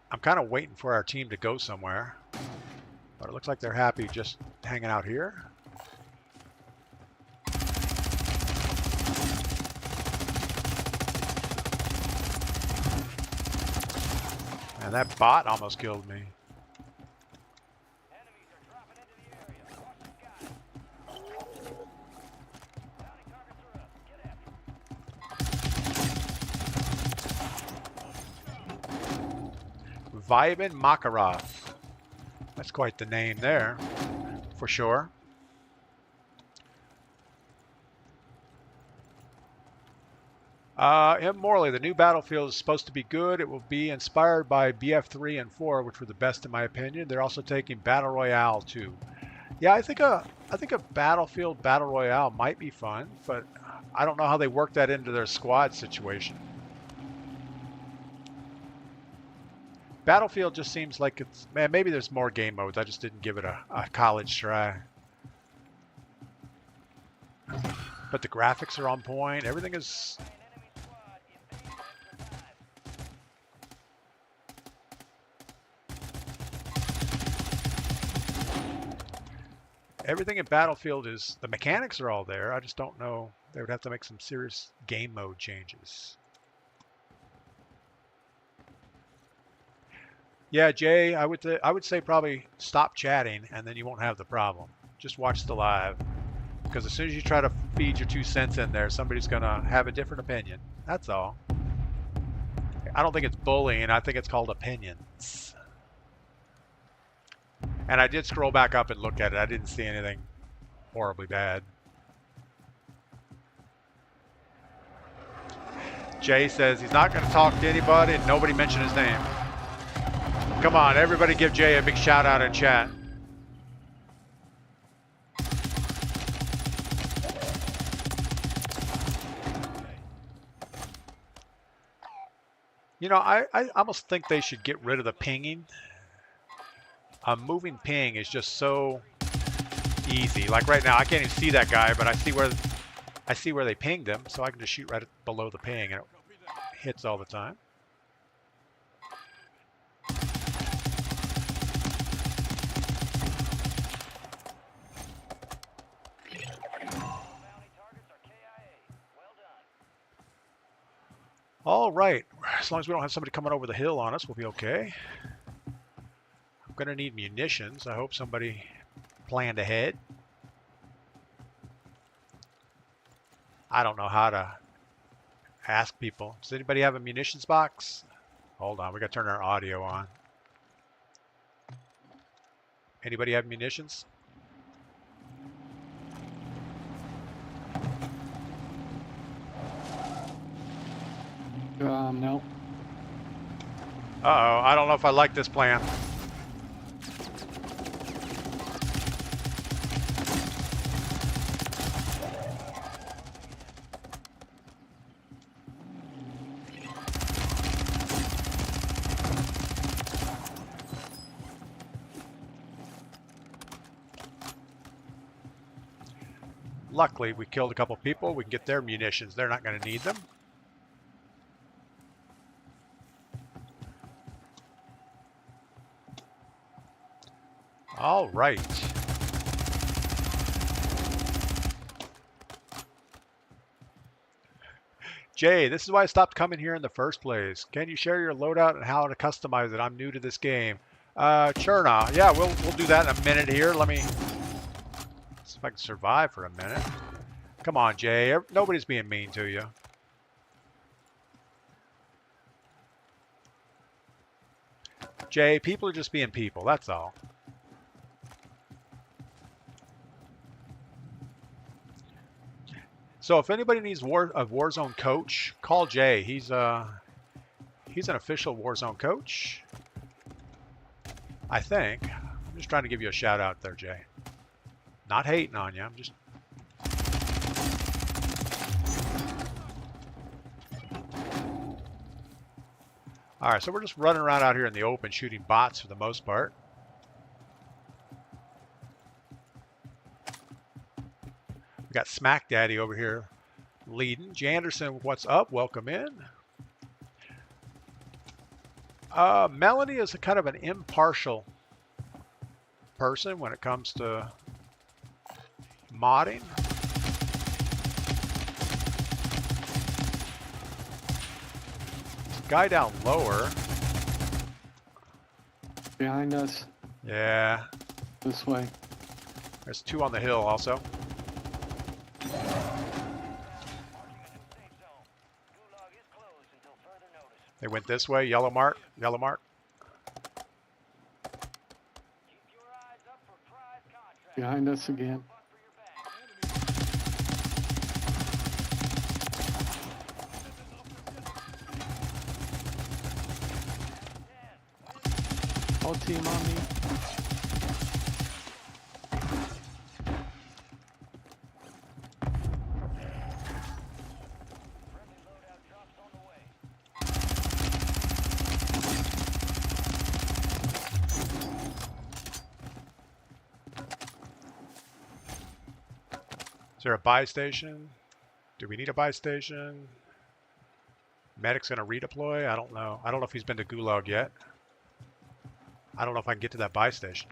I'm kind of waiting for our team to go somewhere. But it looks like they're happy just hanging out here. And that bot almost killed me. Enemies are dropping into the area. Watch the sky. Bounty targets are up. Get after Vibin it. Makarov. That's quite the name there, for sure. M. Morley, the new Battlefield is supposed to be good. It will be inspired by BF3 and 4, which were the best in my opinion. They're also taking Battle Royale too. Yeah, I think a Battlefield Battle Royale might be fun, but I don't know how they work that into their squad situation. Battlefield just seems like it's, man, maybe there's more game modes. I just didn't give it a college try. but the graphics are on point. Everything is. Everything in Battlefield is, the mechanics are all there. I just don't know. They would have to make some serious game mode changes. Yeah, Jay, I would say probably stop chatting, and then you won't have the problem. Just watch the live, because as soon as you try to feed your 2 cents in there, somebody's gonna have a different opinion. That's all. I don't think it's bullying. I think it's called opinions. And I did scroll back up and look at it. I didn't see anything horribly bad. Jay says he's not going to talk to anybody and nobody mention his name. Come on, everybody give Jay a big shout out in chat. You know, I almost think they should get rid of the pinging. A moving ping is just so easy. Like right now, I can't even see that guy, but I see where they pinged him, so I can just shoot right below the ping, and it hits all the time. All right, as long as we don't have somebody coming over the hill on us, we'll be okay. I'm gonna need munitions. I hope somebody planned ahead. I don't know how to ask people. Does anybody have a munitions box? Hold on, we gotta turn our audio on. Anybody have munitions? No. Uh-oh, I don't know if I like this plan. Luckily, we killed a couple people. We can get their munitions. They're not going to need them. All right. Jay, this is why I stopped coming here in the first place. Can you share your loadout and how to customize it? I'm new to this game. Sure now. Yeah, we'll do that in a minute here. Let me see if I can survive for a minute. Come on, Jay. Nobody's being mean to you. Jay, people are just being people. That's all. So if anybody needs a Warzone coach, call Jay. He's an official Warzone coach, I think. I'm just trying to give you a shout out there, Jay. Not hating on you. I'm just. All right, so we're just running around out here in the open shooting bots for the most part. We got Smack Daddy over here leading. Janderson, what's up? Welcome in. Melanie is a kind of an impartial person when it comes to modding. Guy down lower. Behind us. Yeah. This way. There's two on the hill also. They went this way, yellow mark, yellow mark. Behind us again. Whole team on me. Is there a buy station? Do we need a buy station? Medic's gonna redeploy? I don't know. I don't know if he's been to Gulag yet. I don't know if I can get to that buy station.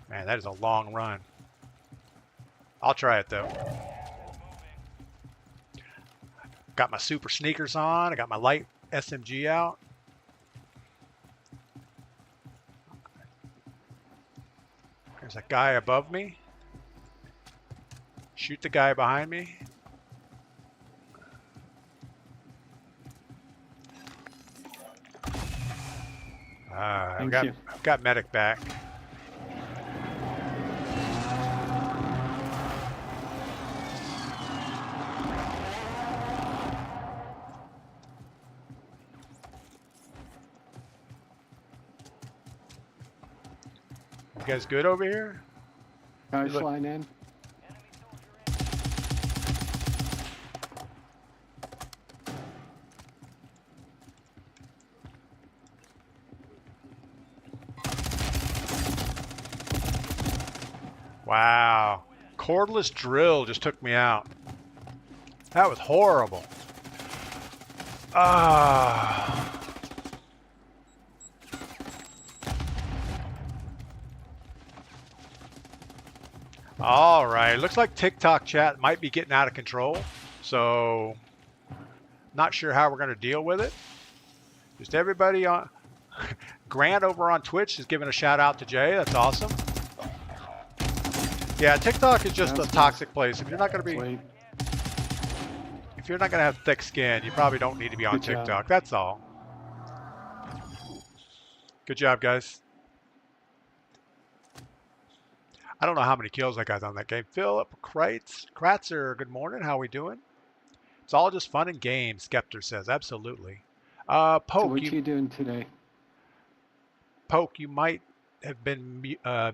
Man, that is a long run. I'll try it though. Got my super sneakers on. I got my light SMG out. There's a guy above me. Shoot the guy behind me. I've got medic back. You guys good over here? Guys flying in. Wow. Cordless drill just took me out. That was horrible. Ah. All right. Looks like TikTok chat might be getting out of control. So, not sure how we're going to deal with it. Just everybody on... Grant over on Twitch is giving a shout out to Jay. That's awesome. Yeah, TikTok is just a toxic place. If you're not going to be... If you're not going to have thick skin, you probably don't need to be on TikTok. That's all. Good job, guys. I don't know how many kills I got on that game. Philip Kratzer, good morning. How we doing? It's all just fun and games, Skeptor says. Absolutely. Poke, So what you doing today? Poke, you might have been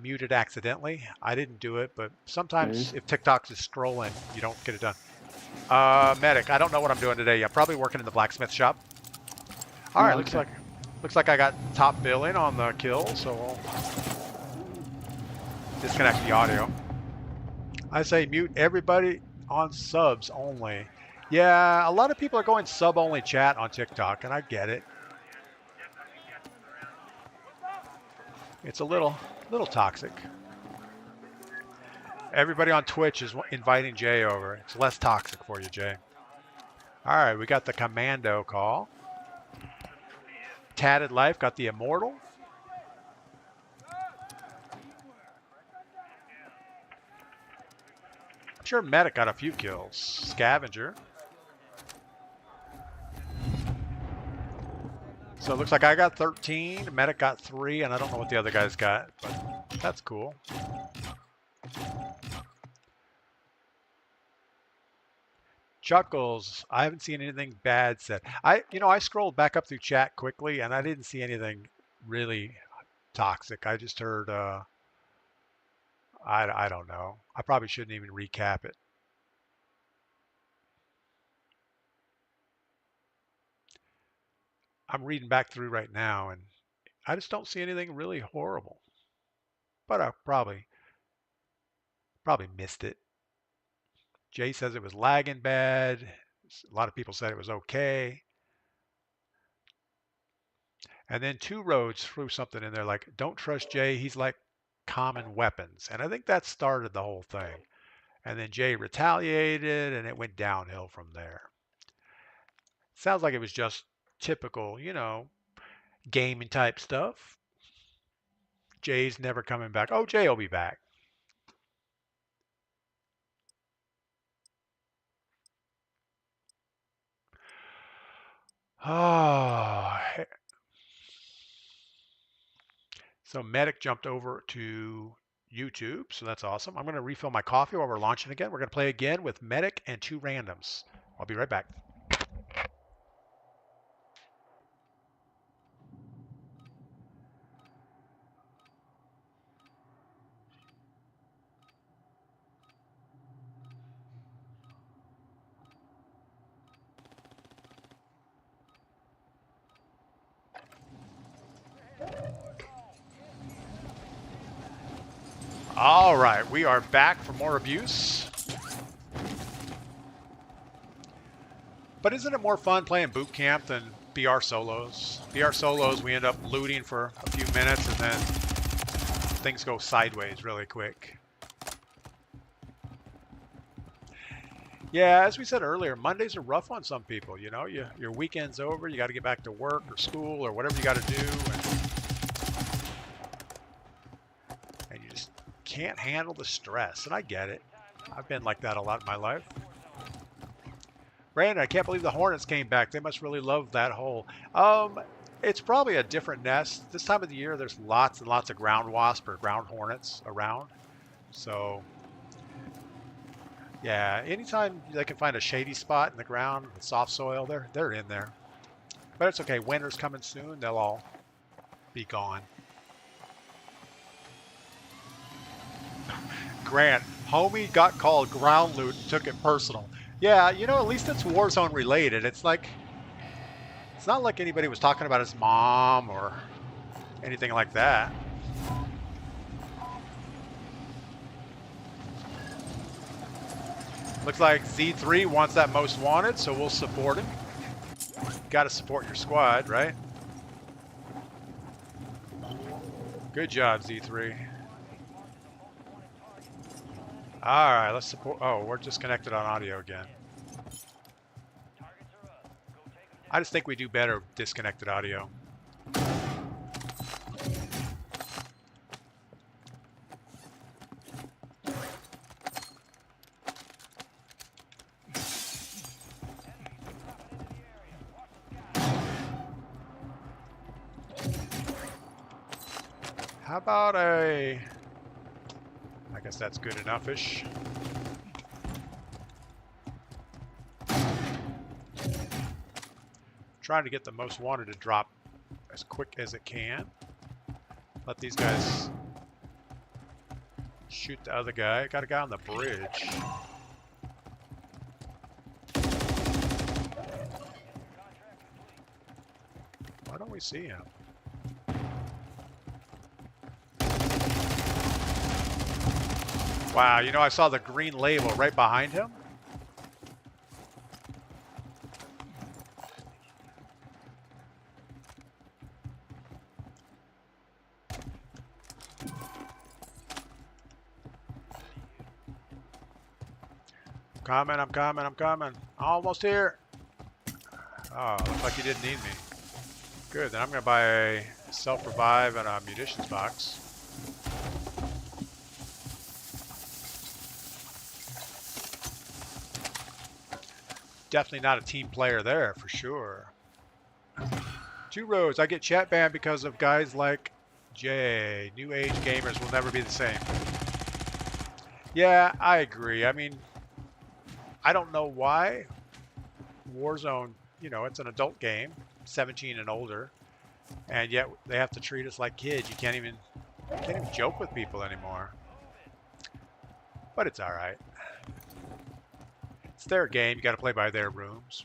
muted accidentally. I didn't do it, but sometimes if TikTok's just scrolling, you don't get it done. Medic, I don't know what I'm doing today. I'm probably working in the blacksmith shop. All right, looks like I got top billing on the kill, so I'll disconnect the audio. I say mute everybody on subs only. Yeah, a lot of people are going sub only chat on TikTok, and I get it. It's a little toxic. Everybody on Twitch is inviting Jay over. It's less toxic for you, Jay. All right, we got the commando call. Tatted Life got the immortal. I'm sure Medic got a few kills. Scavenger. So it looks like I got 13, Medic got 3, and I don't know what the other guys got, but that's cool. Chuckles, I haven't seen anything bad said. I scrolled back up through chat quickly, and I didn't see anything really toxic. I just heard, I don't know. I probably shouldn't even recap it. I'm reading back through right now, and I just don't see anything really horrible. But I probably missed it. Jay says it was lagging bad. A lot of people said it was okay. And then Two Roads threw something in there like, don't trust Jay, he's like common weapons. And I think that started the whole thing. And then Jay retaliated, and it went downhill from there. Sounds like it was just typical, gaming type stuff. Jay's never coming back. Oh, Jay will be back. Oh. So Medic jumped over to YouTube, so that's awesome. I'm going to refill my coffee while we're launching again. We're going to play again with Medic and 2 randoms. I'll be right back. All right, we are back for more abuse. But isn't it more fun playing boot camp than BR solos? BR solos, we end up looting for a few minutes and then things go sideways really quick. Yeah, as we said earlier, Mondays are rough on some people. You know, your weekend's over, you got to get back to work or school or whatever you got to do, and you just can't handle the stress. And I get it. I've been like that a lot in my life. Brandon, I can't believe the Hornets came back. They must really love that hole. It's probably a different nest. This time of the year, there's lots and lots of ground wasp or ground hornets around. So, yeah, anytime they can find a shady spot in the ground with soft soil, they're in there. But it's okay. Winter's coming soon. They'll all be gone. Grant, homie got called ground loot and took it personal. Yeah, you know, at least it's Warzone related. It's like, it's not like anybody was talking about his mom or anything like that. Looks like Z3 wants that most wanted, so we'll support him. Got to support your squad, right? Good job, Z3. All right, let's support. Oh, we're disconnected on audio again. I just think we do better with disconnected audio. How about a... I guess that's good enough-ish. Trying to get the most wanted to drop as quick as it can. Let these guys shoot the other guy. Got a guy on the bridge. Why don't we see him? Wow, you know, I saw the green label right behind him. I'm coming. Almost here. Oh, looks like you didn't need me. Good, then I'm going to buy a self-revive and a munitions box. Definitely not a team player there, for sure. Two rows. I get chat banned because of guys like Jay. New age gamers will never be the same. Yeah, I agree. I mean, I don't know why. Warzone, you know, it's an adult game, 17 and older, and yet they have to treat us like kids. You can't even joke with people anymore. But it's all right. It's their game. You got to play by their rules.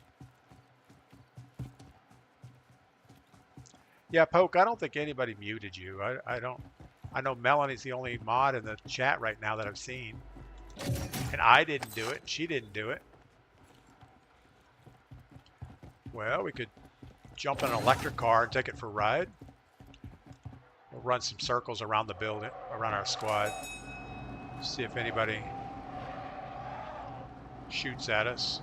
Yeah, Poke, I don't think anybody muted you. I don't. I know Melanie's the only mod in the chat right now that I've seen. And I didn't do it. She didn't do it. Well, we could jump in an electric car and take it for a ride. We'll run some circles around the building, around our squad. See if anybody shoots at us.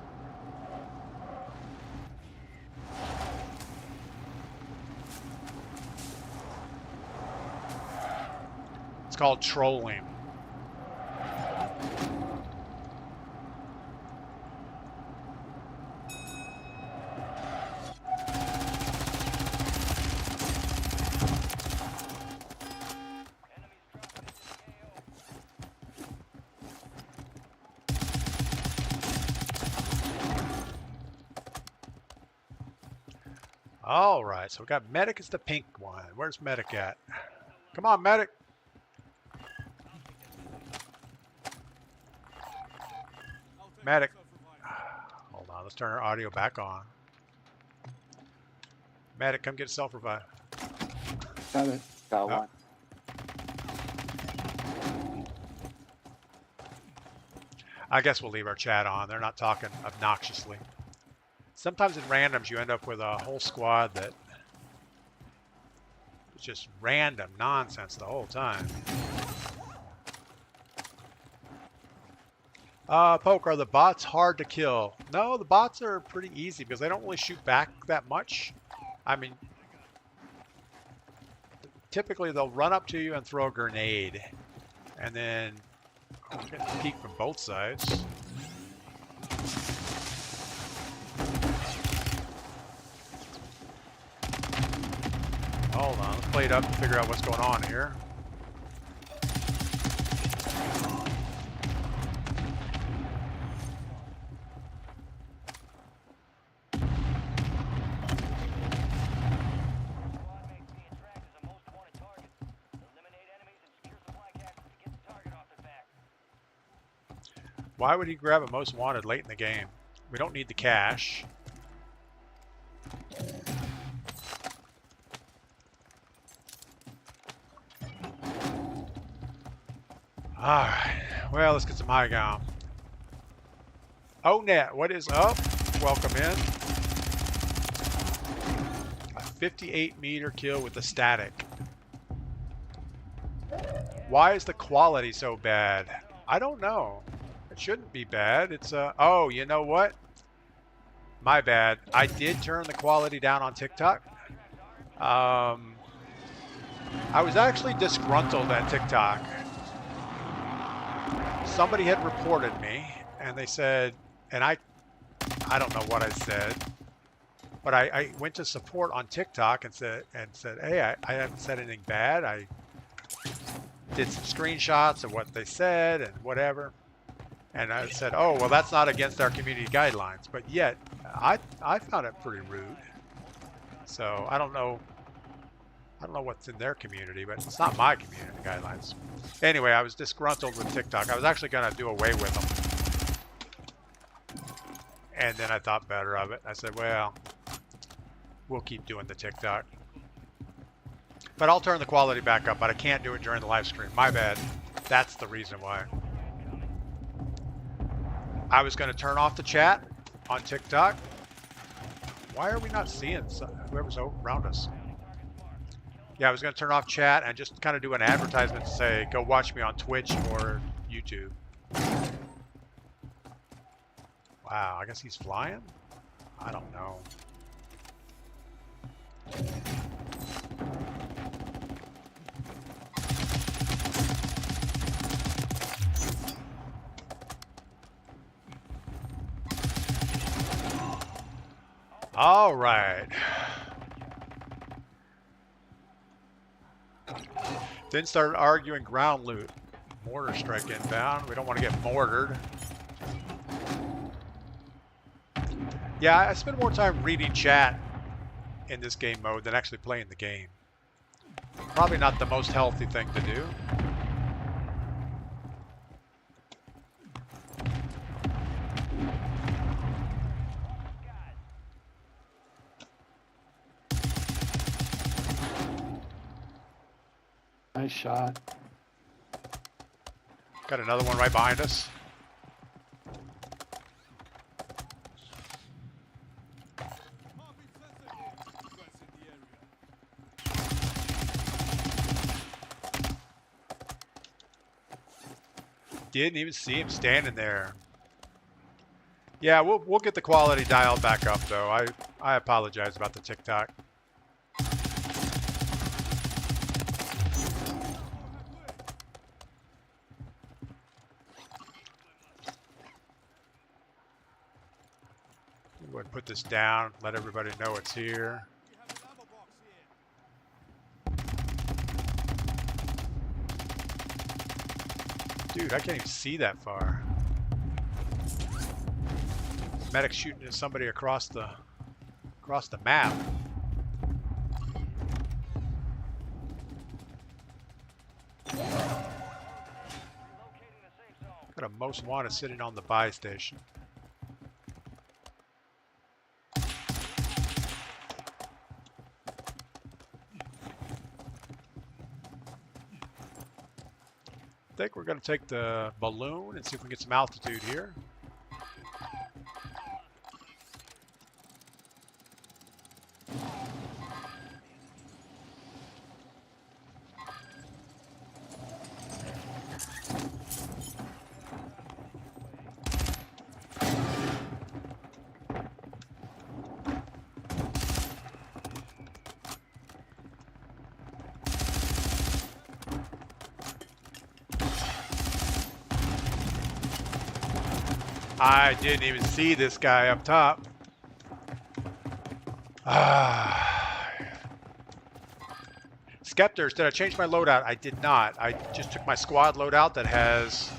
It's called trolling. All right, so we got medic is the pink one. Where's medic at? Come on, medic. Medic. Hold on, let's turn our audio back on. Medic, come get self-revive. Got it. Got one. I guess we'll leave our chat on. They're not talking obnoxiously. Sometimes in randoms you end up with a whole squad that is just random nonsense the whole time. Poke, are the bots hard to kill? No, the bots are pretty easy because they don't really shoot back that much. I mean, typically they'll run up to you and throw a grenade. And then you can peek from both sides. Hold on, let's play it up to figure out what's going on here. Squad mates being tracked as a most wanted target. Eliminate enemies and secure supply caches to get the target off their back. Why would he grab a most wanted late in the game? We don't need the cash. Alright, well, let's get some high ground. Oh, Net, what is up? Welcome in. A 58-meter kill with the static. Why is the quality so bad? I don't know. It shouldn't be bad. It's oh, you know what? My bad. I did turn the quality down on TikTok. I was actually disgruntled at TikTok. Somebody had reported me, and they said, and I don't know what I said, but I went to support on TikTok and said, hey, I haven't said anything bad. I did some screenshots of what they said and whatever. And I said, oh, well, that's not against our community guidelines. But yet, I found it pretty rude. So I don't know what's in their community, but it's not my community guidelines. Anyway, I was disgruntled with TikTok. I was actually going to do away with them. And then I thought better of it. I said, well, we'll keep doing the TikTok. But I'll turn the quality back up, but I can't do it during the live stream. My bad. That's the reason why. I was going to turn off the chat on TikTok. Why are we not seeing whoever's around us? Yeah, I was going to turn off chat and just kind of do an advertisement to say, go watch me on Twitch or YouTube. Wow, I guess he's flying? I don't know. All right. Then started arguing ground loot. Mortar strike inbound. We don't want to get mortared. Yeah, I spend more time reading chat in this game mode than actually playing the game. Probably not the most healthy thing to do. Nice shot. Got another one right behind us. Didn't even see him standing there. Yeah, we'll get the quality dialed back up though. I apologize about the TikTok. Go ahead and put this down, let everybody know it's here. Dude, I can't even see that far. Medic's shooting at somebody across the map. Got a most wanted sitting on the buy station. I think we're going to take the balloon and see if we can get some altitude here. I didn't even see this guy up top. Skepters, did I change my loadout? I did not. I just took my squad loadout that has...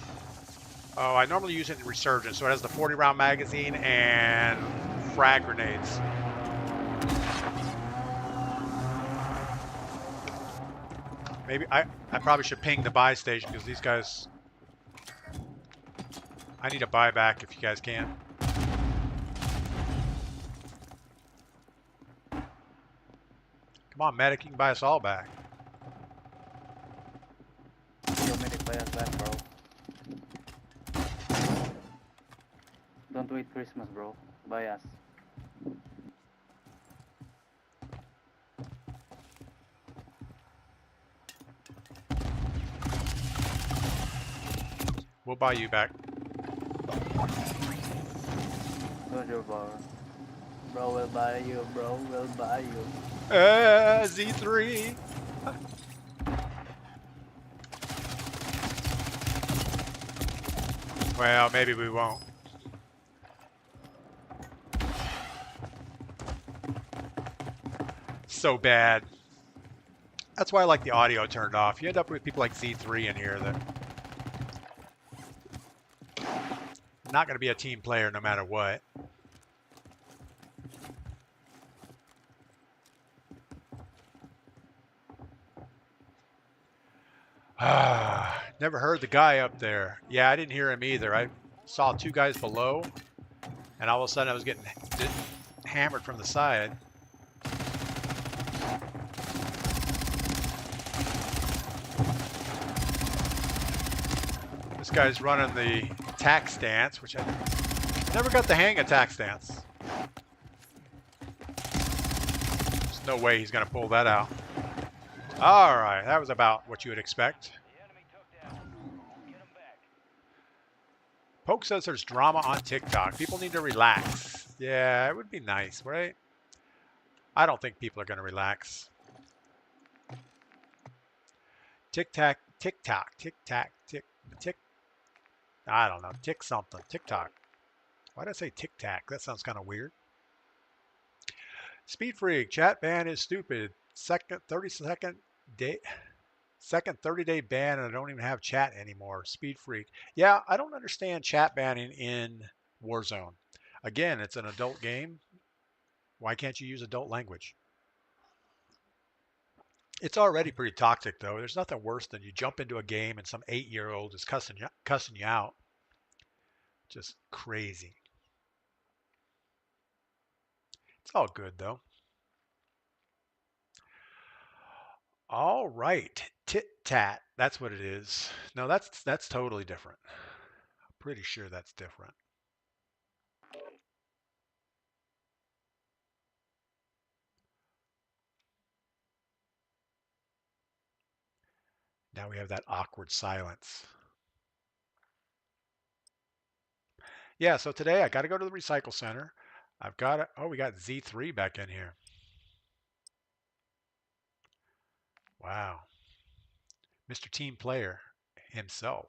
Oh, I normally use it in Resurgence, so it has the 40-round magazine and frag grenades. Maybe I probably should ping the buy station because these guys... I need a buyback if you guys can. Come on, medic, you can buy us all back. Yo, medic, buy us back, bro. Don't wait Christmas, bro. Buy us. We'll buy you back. Don't your bro. Bro will buy you, bro will buy you. Z3. Well, maybe we won't. So bad. That's why I like the audio turned off. You end up with people like Z3 in here that not going to be a team player no matter what. Never heard the guy up there. Yeah, I didn't hear him either. I saw two guys below, and all of a sudden I was getting hammered from the side. This guy's running the attack stance, which I never got the hang of attack stance. There's no way he's going to pull that out. All right, that was about what you would expect. Poke says there's drama on TikTok. People need to relax. Yeah, it would be nice, right? I don't think people are going to relax. TikTok, TikTok, TikTok, tick, tick. I don't know. Tick something. TikTok. Why did I say tic-tac? That sounds kind of weird. Speed Freak. Chat ban is stupid. Second 30-day ban, and I don't even have chat anymore. Speed Freak. Yeah, I don't understand chat banning in Warzone. Again, it's an adult game. Why can't you use adult language? It's already pretty toxic, though. There's nothing worse than you jump into a game and some 8-year-old is cussing you out. Just crazy. It's all good, though. All right. Tit-tat. That's what it is. No, that's totally different. I'm pretty sure that's different. Now we have that awkward silence. Yeah, so today I got to go to the recycle center. I've got it. Oh, we got Z3 back in here. Wow. Mr. Team Player himself.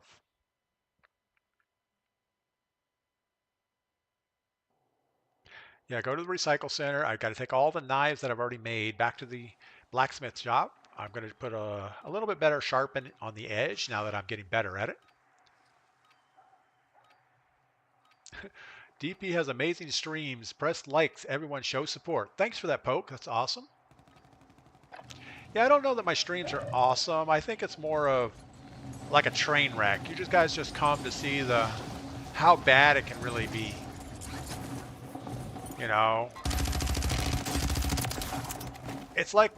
Yeah, go to the recycle center. I've got to take all the knives that I've already made back to the blacksmith shop. I'm going to put a little bit better sharpen on the edge now that I'm getting better at it. DP has amazing streams. Press likes. Everyone show support. Thanks for that, Poke. That's awesome. Yeah, I don't know that my streams are awesome. I think it's more of like a train wreck. You guys just come to see how bad it can really be. You know, it's like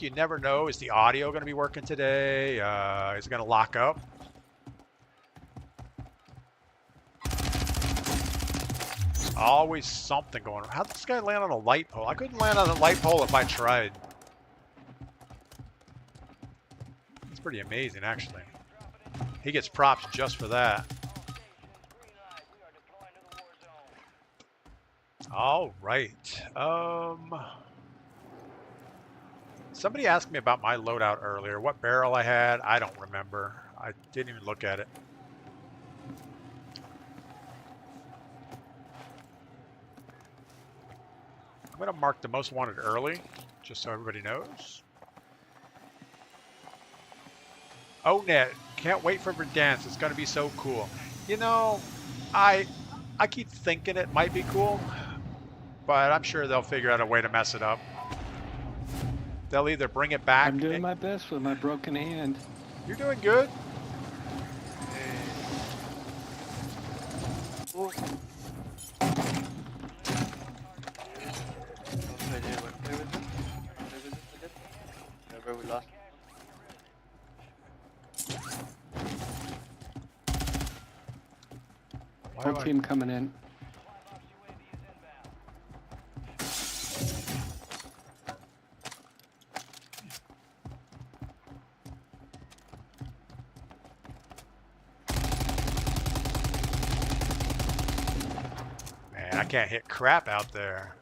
you never know. Is the audio going to be working today? Is it going to lock up? Always something going on. How did this guy land on a light pole? I couldn't land on a light pole if I tried. It's pretty amazing, actually. He gets props just for that. All right. Somebody asked me about my loadout earlier. What barrel I had? I don't remember. I didn't even look at it. going to mark the most wanted early, just so everybody knows. Oh, Net, can't wait for Verdansk. It's going to be so cool. You know, I keep thinking it might be cool, but I'm sure they'll figure out a way to mess it up. They'll either bring it back. I'm doing my best with my broken hand. You're doing good. Oh. Remember we lost. Why Whole do I- team coming in. Man, I can't hit crap out there.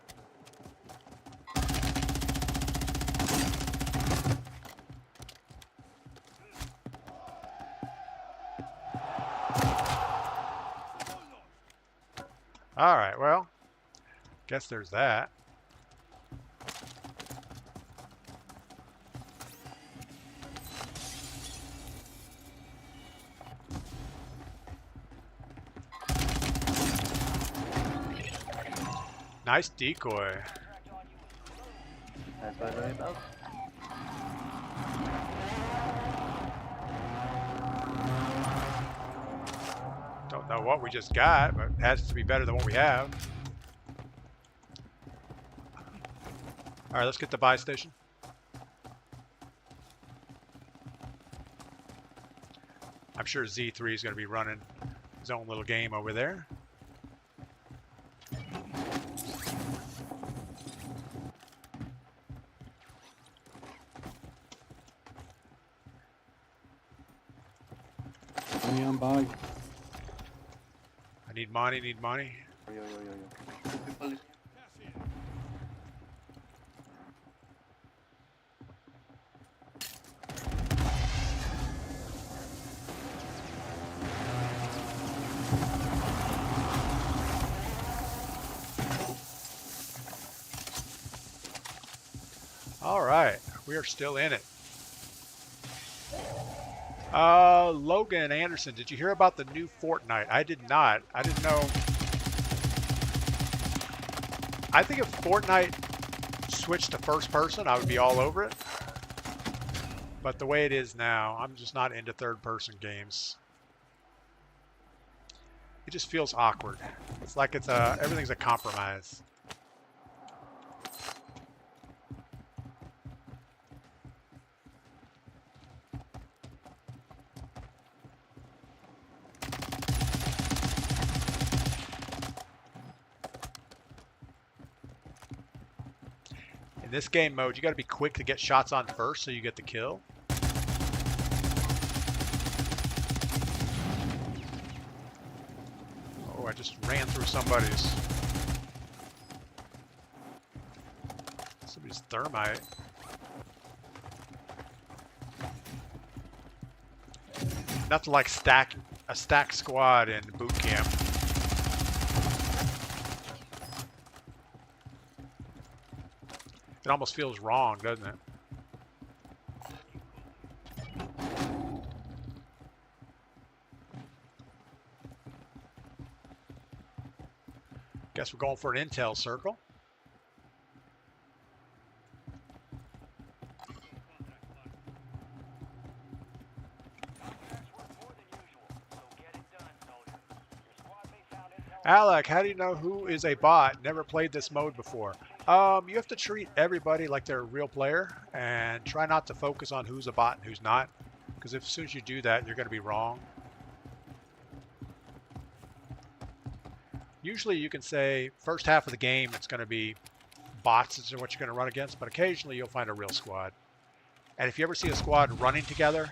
All right, well, guess there's that. Nice decoy. That's what I'm about. Don't know what we just got, but it has to be better than what we have. All right, let's get the buy station. I'm sure Z3 is going to be running his own little game over there. Money on buy. I need money, need money. Yo, yo, yo, yo. People is All right, we are still in it. Logan Anderson, did you hear about the new Fortnite? I did not. I didn't know. I think if Fortnite switched to first person, I would be all over it. But the way it is now, I'm just not into third person games. It just feels awkward. It's like everything's a compromise. In this game mode, you got to be quick to get shots on first so you get the kill. Oh, I just ran through somebody's thermite. Nothing like a stack squad in boot camp. It almost feels wrong, doesn't it? Guess we're going for an intel circle. Alec, how do you know who is a bot? Never played this mode before. You have to treat everybody like they're a real player and try not to focus on who's a bot and who's not. Because as soon as you do that, you're going to be wrong. Usually you can say first half of the game it's going to be bots is what you're going to run against, but occasionally you'll find a real squad. And if you ever see a squad running together,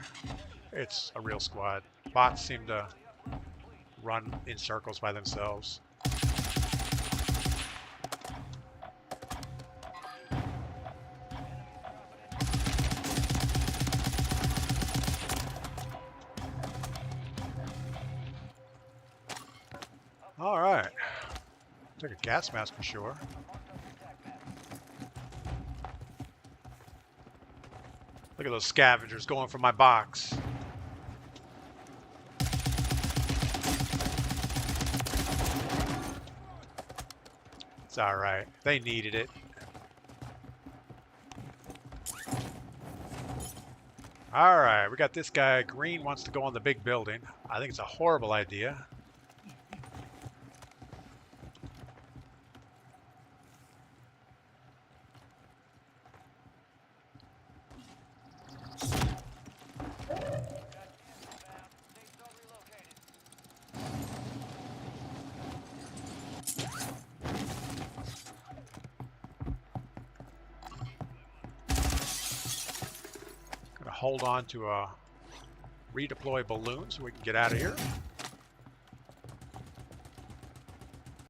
it's a real squad. Bots seem to run in circles by themselves. All right. Took a gas mask for sure. Look at those scavengers going for my box. It's all right. They needed it. All right, we got this guy. Green wants to go on the big building. I think it's a horrible idea. Gonna hold on to a redeploy balloon so we can get out of here.